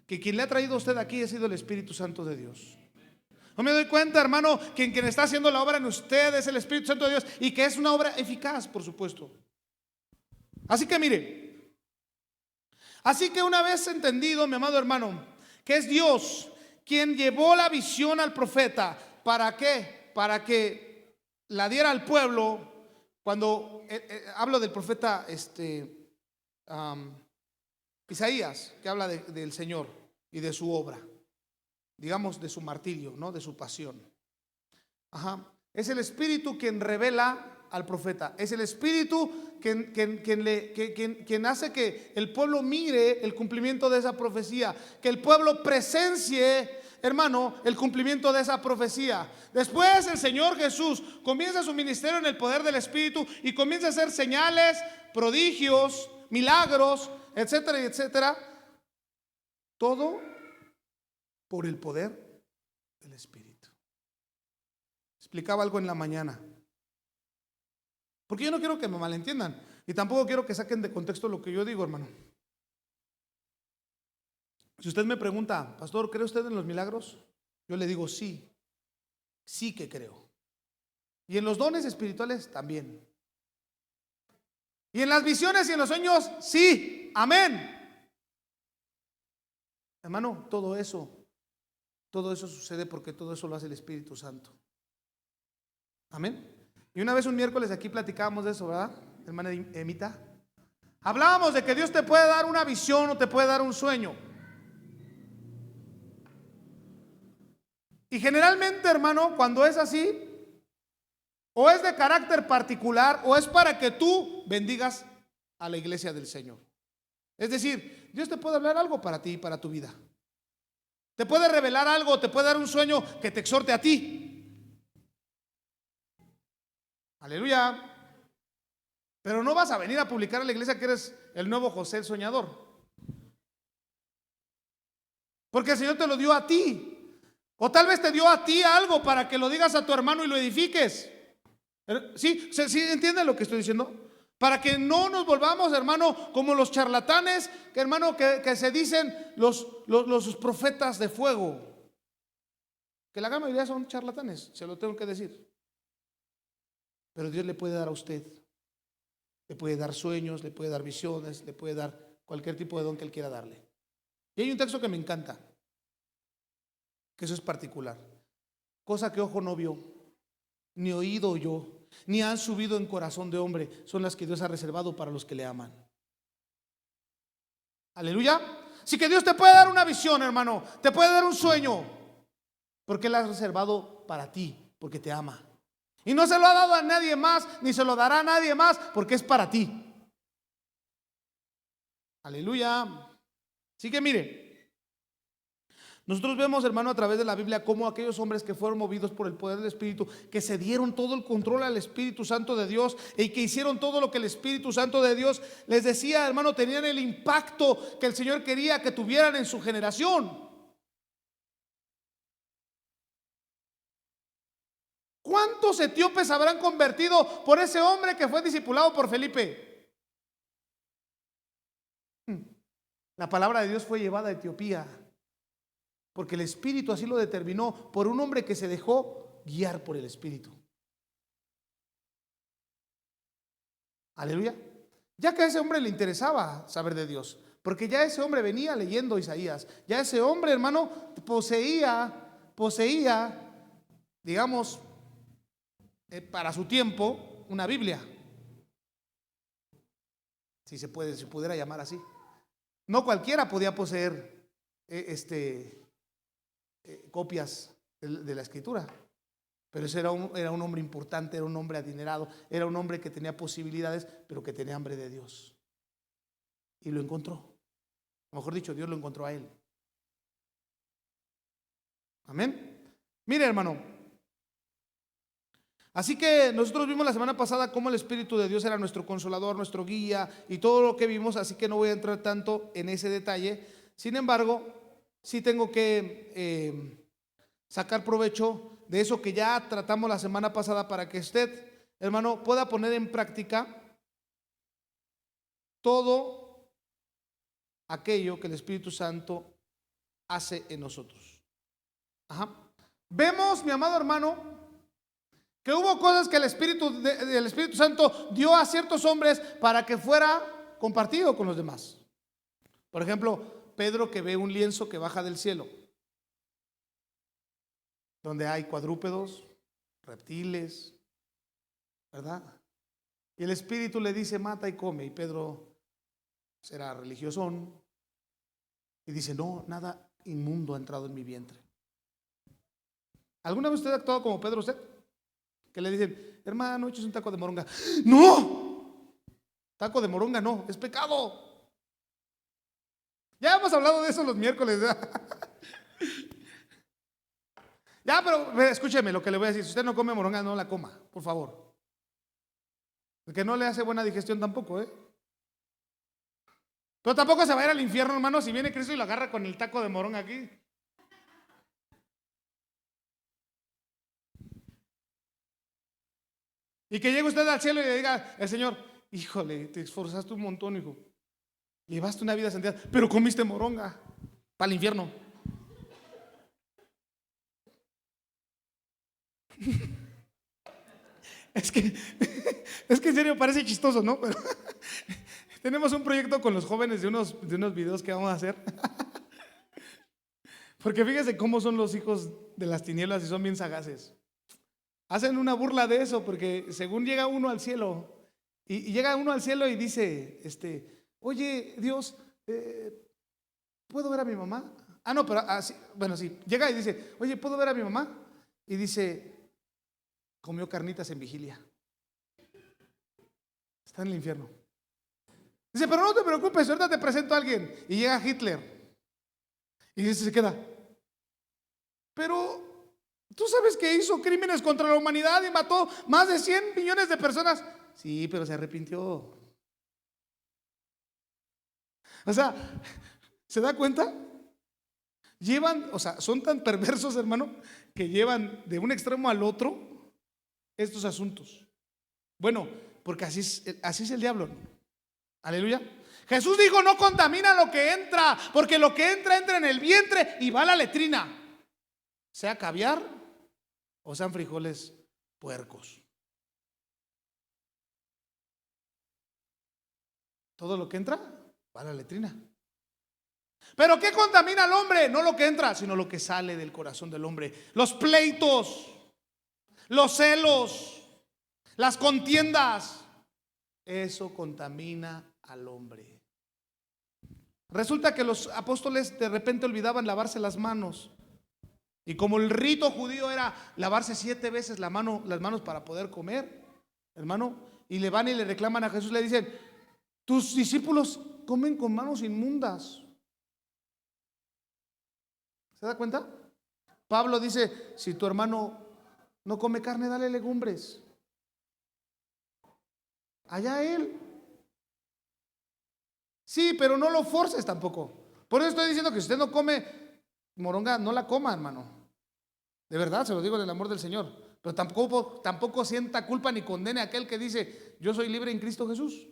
que quien le ha traído a usted aquí ha sido el Espíritu Santo de Dios. Hoy me doy cuenta, hermano, que quien está haciendo la obra en usted es el Espíritu Santo de Dios, y que es una obra eficaz, por supuesto. Así que mire, una vez entendido, mi amado hermano, que es Dios quien llevó la visión al profeta. ¿Para qué? Para que la diera al pueblo. Cuando hablo del profeta Isaías, que habla del Señor y de su obra, digamos de su martirio, ¿no? De su pasión. Es el Espíritu quien revela al profeta. Es el Espíritu quien hace que el pueblo mire el cumplimiento de esa profecía, que el pueblo presencie, hermano, el cumplimiento de esa profecía. Después el Señor Jesús comienza su ministerio en el poder del Espíritu y comienza a hacer señales, prodigios, milagros, etcétera, etcétera. Todo por el poder del Espíritu. Explicaba algo en la mañana, porque yo no quiero que me malentiendan y tampoco quiero que saquen de contexto lo que yo digo, hermano. Si usted me pregunta, pastor, ¿cree usted en los milagros? Yo le digo sí, sí que creo. Y en los dones espirituales también. Y en las visiones y en los sueños, sí, amén. Hermano, todo eso sucede porque todo eso lo hace el Espíritu Santo. Amén. Y una vez un miércoles aquí platicábamos de eso, ¿verdad, hermana Emita? Hablábamos de que Dios te puede dar una visión o te puede dar un sueño. Y generalmente, hermano, cuando es así, o es de carácter particular o es para que tú bendigas a la iglesia del Señor. Es decir, Dios te puede hablar algo para ti y para tu vida. Te puede revelar algo, te puede dar un sueño que te exhorte a ti. Aleluya. Pero no vas a venir a publicar a la iglesia que eres el nuevo José el soñador. Porque el Señor te lo dio a ti. O tal vez te dio a ti algo para que lo digas a tu hermano y lo edifiques. ¿Sí? ¿Sí entienden lo que estoy diciendo? Para que no nos volvamos, hermano, como los charlatanes, que hermano, que se dicen los profetas de fuego. Que la gran mayoría son charlatanes, se lo tengo que decir. Pero Dios le puede dar a usted. Le puede dar sueños, le puede dar visiones, le puede dar cualquier tipo de don que Él quiera darle. Y hay un texto que me encanta, que eso es particular. Cosa que ojo no vio, ni oído oyó, ni han subido en corazón de hombre, son las que Dios ha reservado para los que le aman. Aleluya. Así que Dios te puede dar una visión, hermano, te puede dar un sueño, porque Él ha reservado para ti, porque te ama. Y no se lo ha dado a nadie más, ni se lo dará a nadie más, porque es para ti. Aleluya. Así que mire, nosotros vemos, hermano, a través de la Biblia cómo aquellos hombres que fueron movidos por el poder del Espíritu, que se dieron todo el control al Espíritu Santo de Dios y que hicieron todo lo que el Espíritu Santo de Dios les decía, hermano, tenían el impacto que el Señor quería que tuvieran en su generación. ¿Cuántos etíopes habrán convertido por ese hombre que fue discipulado por Felipe? La palabra de Dios fue llevada a Etiopía, porque el Espíritu así lo determinó, por un hombre que se dejó guiar por el Espíritu. Aleluya. Ya que a ese hombre le interesaba saber de Dios, porque ya ese hombre venía leyendo Isaías, ya ese hombre, hermano, poseía, digamos, para su tiempo, una Biblia, si se pudiera llamar así. No cualquiera podía poseer copias de la Escritura, pero ese era un hombre importante, era un hombre adinerado, era un hombre que tenía posibilidades, pero que tenía hambre de Dios, y lo encontró. Mejor dicho, Dios lo encontró a él. Amén. Mire, hermano, así que nosotros vimos la semana pasada cómo el Espíritu de Dios era nuestro consolador, nuestro guía y todo lo que vimos, así que no voy a entrar tanto en ese detalle. Sin embargo, sí tengo que sacar provecho de eso que ya tratamos la semana pasada para que usted, hermano, pueda poner en práctica todo aquello que el Espíritu Santo hace en nosotros. Ajá. Vemos, mi amado hermano, que hubo cosas que el Espíritu Santo dio a ciertos hombres para que fuera compartido con los demás. Por ejemplo, Pedro, que ve un lienzo que baja del cielo, donde hay cuadrúpedos, reptiles, ¿verdad? Y el Espíritu le dice, mata y come. Y Pedro será religiosón y dice, no, nada inmundo ha entrado en mi vientre. ¿Alguna vez usted ha actuado como Pedro, usted? Que le dicen, hermano, eches un taco de moronga. ¡No! Taco de moronga no, es pecado. Ya hemos hablado de eso los miércoles. Ya, pero escúcheme lo que le voy a decir. Si usted no come moronga, no la coma, por favor. Porque no le hace buena digestión tampoco, ¿eh? Pero tampoco se va a ir al infierno, hermano, si viene Cristo y lo agarra con el taco de moronga aquí. Y que llegue usted al cielo y le diga el Señor, híjole, te esforzaste un montón, hijo. Llevaste una vida santidad, pero comiste moronga para el infierno. Es que en serio parece chistoso, ¿no? Pero tenemos un proyecto con los jóvenes de unos videos que vamos a hacer. Porque fíjese cómo son los hijos de las tinieblas y son bien sagaces. Hacen una burla de eso porque según llega uno al cielo y llega uno al cielo y dice, oye Dios, ¿puedo ver a mi mamá? Ah, no, pero así, bueno, sí. Llega y dice, oye, ¿puedo ver a mi mamá? Y dice, comió carnitas en vigilia. Está en el infierno. Dice, pero no te preocupes, ahorita te presento a alguien. Y llega Hitler. Y dice, se queda. Pero tú sabes que hizo crímenes contra la humanidad y mató más de 100 millones de personas. Sí, pero se arrepintió. O sea, ¿se da cuenta? Llevan, o sea, son tan perversos, hermano, que llevan de un extremo al otro estos asuntos. Bueno, porque así es el diablo. Aleluya. Jesús dijo, no contamina lo que entra, porque lo que entra en el vientre y va a la letrina. Sea caviar o sean frijoles puercos. Todo lo que entra va a la letrina. Pero ¿qué contamina al hombre? No lo que entra, sino lo que sale del corazón del hombre. Los pleitos, los celos, las contiendas. Eso contamina al hombre. Resulta que los apóstoles de repente olvidaban lavarse las manos. Y como el rito judío era lavarse 7 veces las manos para poder comer, hermano, y le van y le reclaman a Jesús, le dicen, tus discípulos comen con manos inmundas. ¿Se da cuenta? Pablo dice, si tu hermano no come carne, dale legumbres. Allá él. Sí, pero no lo forces tampoco. Por eso estoy diciendo que si usted no come moronga, no la coma, hermano. De verdad, se lo digo en el amor del Señor. Pero tampoco sienta culpa ni condene a aquel que dice, yo soy libre en Cristo Jesús.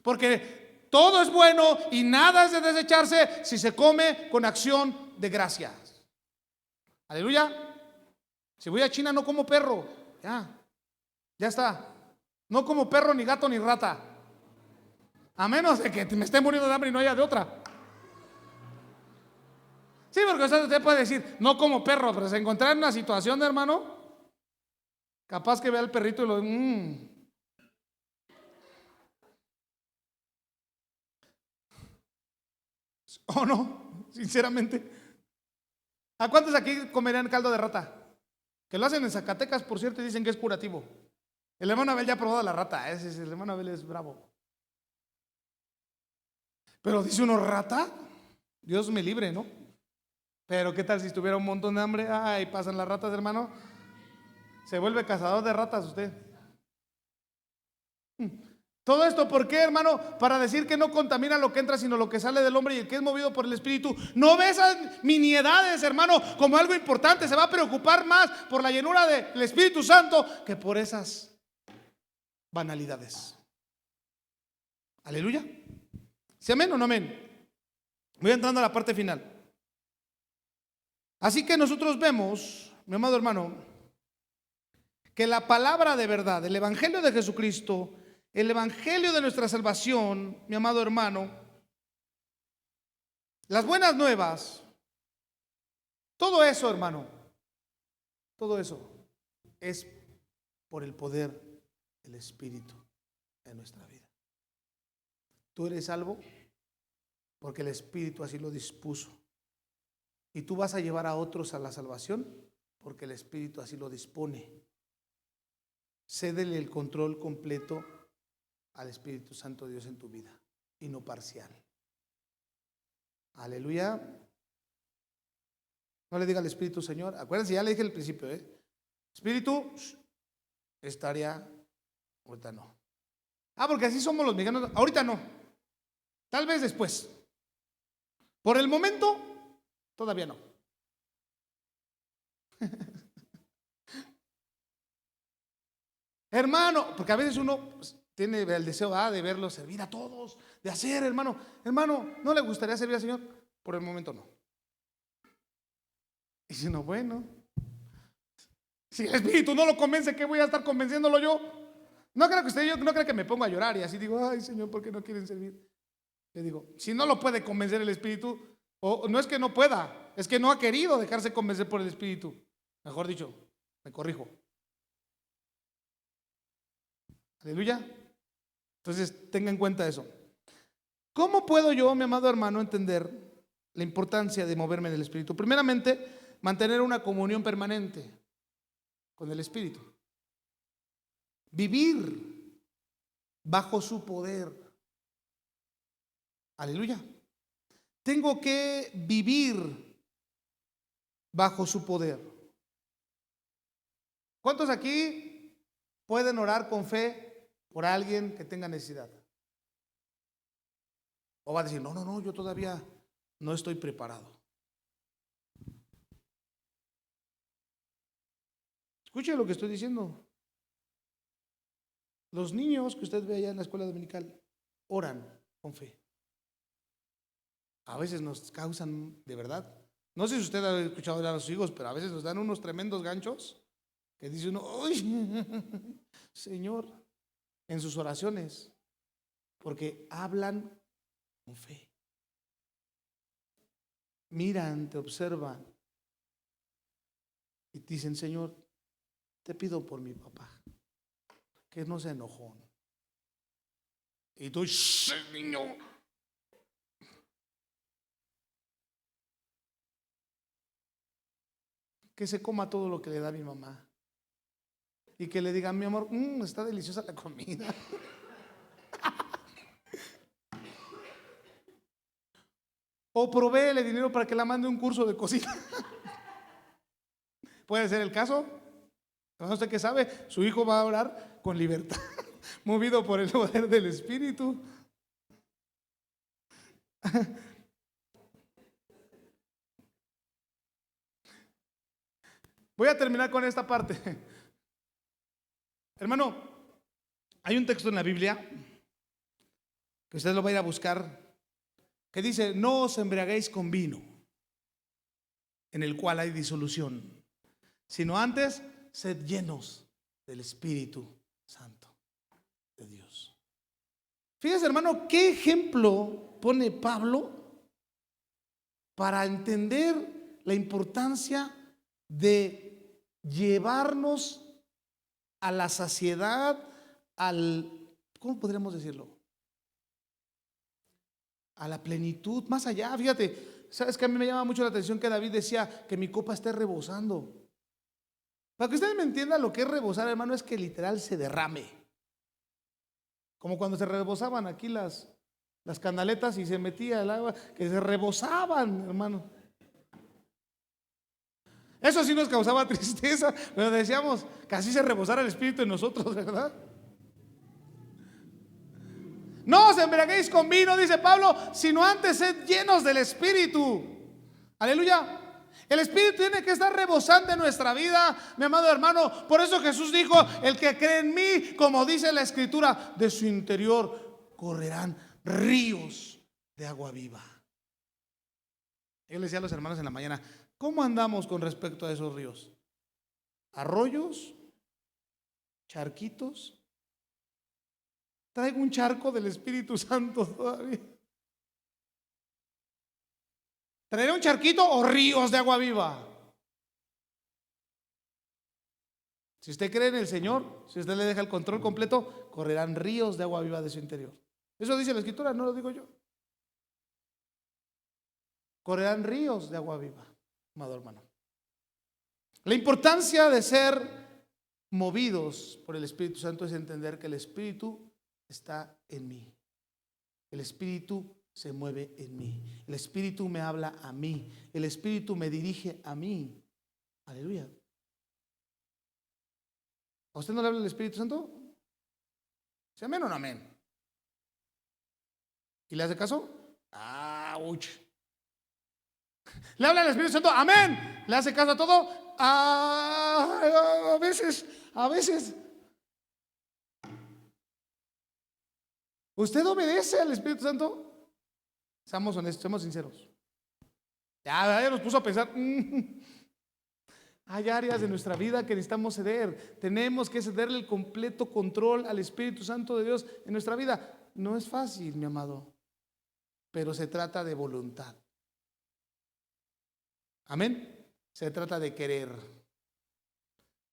Porque todo es bueno y nada es de desecharse si se come con acción de gracias. Aleluya. Si voy a China no como perro. Ya está. No como perro, ni gato, ni rata. A menos de que me esté muriendo de hambre y no haya de otra. Sí, porque usted puede decir, no como perro, pero se encontrar en una situación, hermano, capaz que vea al perrito y lo... ¿O no? Sinceramente. ¿A cuántos aquí comerían caldo de rata? Que lo hacen en Zacatecas, por cierto, y dicen que es curativo. El hermano Abel ya ha probado la rata. El hermano Abel es bravo. Pero dice uno, ¿rata? Dios me libre, ¿no? Pero ¿qué tal si estuviera un montón de hambre? Ay, pasan las ratas, hermano. Se vuelve cazador de ratas usted. Todo esto, ¿por qué, hermano? Para decir que no contamina lo que entra, sino lo que sale del hombre y el que es movido por el Espíritu. No ve esas miniedades, hermano, como algo importante. Se va a preocupar más por la llenura del Espíritu Santo que por esas banalidades. Aleluya. ¿Sí amén o no amén? Voy entrando a la parte final. Así que nosotros vemos, mi amado hermano, que la palabra de verdad, el Evangelio de Jesucristo, el Evangelio de nuestra salvación, mi amado hermano, las buenas nuevas, todo eso, hermano, todo eso es por el poder del Espíritu en nuestra vida. Tú eres salvo porque el Espíritu así lo dispuso. Y tú vas a llevar a otros a la salvación porque el Espíritu así lo dispone. Cédele el control completo al Espíritu Santo de Dios en tu vida y no parcial. Aleluya. No le diga al Espíritu, Señor, acuérdense, ya le dije al principio, Espíritu, esta área, ahorita no. Porque así somos los mexicanos, ahorita no, tal vez después. Por el momento, todavía no. Hermano, porque a veces uno tiene el deseo de verlo servir a todos, de hacer, hermano, ¿no le gustaría servir al Señor? Por el momento no. Y si no, bueno, si el Espíritu no lo convence, ¿qué voy a estar convenciéndolo yo? No creo que yo no creo que me ponga a llorar y así digo, ay Señor, ¿por qué no quieren servir? Le digo, si no lo puede convencer el Espíritu, o no es que no pueda, es que no ha querido dejarse convencer por el Espíritu. Mejor dicho, me corrijo. Aleluya. Entonces, tenga en cuenta eso. ¿Cómo puedo yo, mi amado hermano, entender la importancia de moverme en el Espíritu. Primeramente, mantener una comunión permanente con el Espíritu. Vivir bajo su poder. Aleluya. Tengo que vivir bajo su poder. ¿Cuántos aquí pueden orar con fe por alguien que tenga necesidad? O va a decir, no, yo todavía no estoy preparado. Escuche lo que estoy diciendo. Los niños que usted ve allá en la escuela dominical oran con fe. A veces nos causan, de verdad, no sé si usted ha escuchado a los hijos, pero a veces nos dan unos tremendos ganchos que dice uno, ¡uy! Señor, en sus oraciones, porque hablan con fe. Miran, te observan y dicen, Señor, te pido por mi papá, que no se enojó. Y tú, niño, que se coma todo lo que le da mi mamá. Y que le diga, mi amor, está deliciosa la comida. O provéele dinero para que la mande un curso de cocina. ¿Puede ser el caso? No sé qué sabe. Su hijo va a orar con libertad, movido por el poder del Espíritu. Voy a terminar con esta parte. Hermano, hay un texto en la Biblia que usted lo va a ir a buscar, que dice, no os embriaguéis con vino, en el cual hay disolución, sino antes sed llenos del Espíritu Santo de Dios. Fíjese, hermano, qué ejemplo pone Pablo para entender la importancia de llevarnos a la saciedad, ¿cómo podríamos decirlo? A la plenitud, más allá. Fíjate, sabes que a mí me llama mucho la atención que David decía que mi copa esté rebosando. Para que ustedes me entiendan lo que es rebosar, hermano, es que literal se derrame. Como cuando se rebosaban aquí las canaletas y se metía el agua, que se rebosaban, hermano. Eso sí nos causaba tristeza, pero decíamos que así se rebosara el Espíritu en nosotros, ¿verdad? No os embriaguéis con vino, dice Pablo, sino antes sed llenos del Espíritu. Aleluya. El Espíritu tiene que estar rebosando en nuestra vida, mi amado hermano. Por eso Jesús dijo, el que cree en mí, como dice la Escritura, de su interior correrán ríos de agua viva. Yo le decía a los hermanos en la mañana, ¿cómo andamos con respecto a esos ríos? ¿Arroyos? ¿Charquitos? Traigo un charco del Espíritu Santo todavía. ¿Traeré un charquito o ríos de agua viva? Si usted cree en el Señor, si usted le deja el control completo, correrán ríos de agua viva de su interior. Eso dice la Escritura, no lo digo yo. Correrán ríos de agua viva, amado hermano. La importancia de ser movidos por el Espíritu Santo es entender que el Espíritu está en mí. El Espíritu se mueve en mí. El Espíritu me habla a mí. El Espíritu me dirige a mí. Aleluya. ¿A usted no le habla el Espíritu Santo? ¿Sí, amén o no amén? ¿Y le hace caso? ¡Auch! ¿Le habla el Espíritu Santo? ¡Amén! ¿Le hace caso a todo? A veces. ¿Usted obedece al Espíritu Santo? Seamos honestos, seamos sinceros. Ya nos puso a pensar. Hay áreas de nuestra vida que necesitamos ceder. Tenemos que cederle el completo control al Espíritu Santo de Dios en nuestra vida. No es fácil, mi amado, pero se trata de voluntad. Amén. Se trata de querer.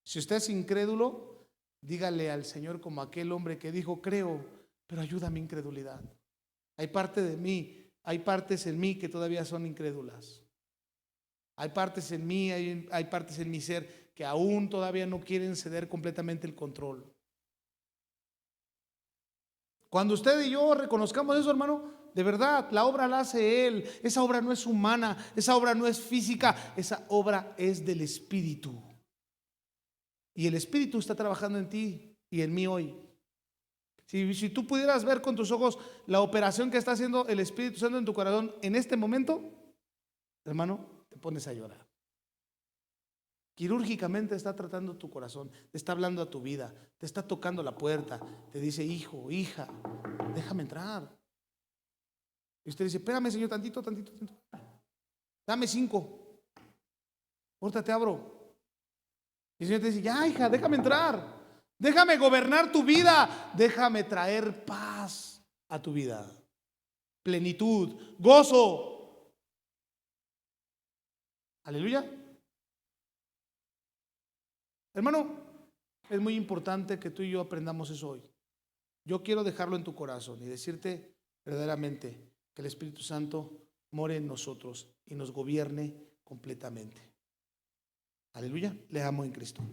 Si usted es incrédulo, dígale al Señor como aquel hombre que dijo, creo, pero ayuda a mi incredulidad. Hay parte de mí hay partes en mí que todavía son incrédulas. Hay partes en mí, hay partes en mi ser que aún todavía no quieren ceder completamente el control. Cuando usted y yo reconozcamos eso, hermano, de verdad, la obra la hace Él. Esa obra no es humana, esa obra no es física, esa obra es del Espíritu. Y el Espíritu está trabajando en ti y en mí hoy. Si tú pudieras ver con tus ojos la operación que está haciendo el Espíritu Santo en tu corazón en este momento, hermano, te pones a llorar. Quirúrgicamente está tratando tu corazón, te está hablando a tu vida, te está tocando la puerta, te dice: hijo, hija, déjame entrar. Y usted dice: espérame, Señor, tantito, dame 5, ahorita te abro. Y el Señor te dice: ya, hija, déjame entrar. Déjame gobernar tu vida. Déjame traer paz a tu vida, plenitud, gozo. Aleluya. Hermano, es muy importante que tú y yo aprendamos eso hoy. Yo quiero dejarlo en tu corazón y decirte verdaderamente que el Espíritu Santo more en nosotros y nos gobierne completamente. Aleluya. Le amo en Cristo.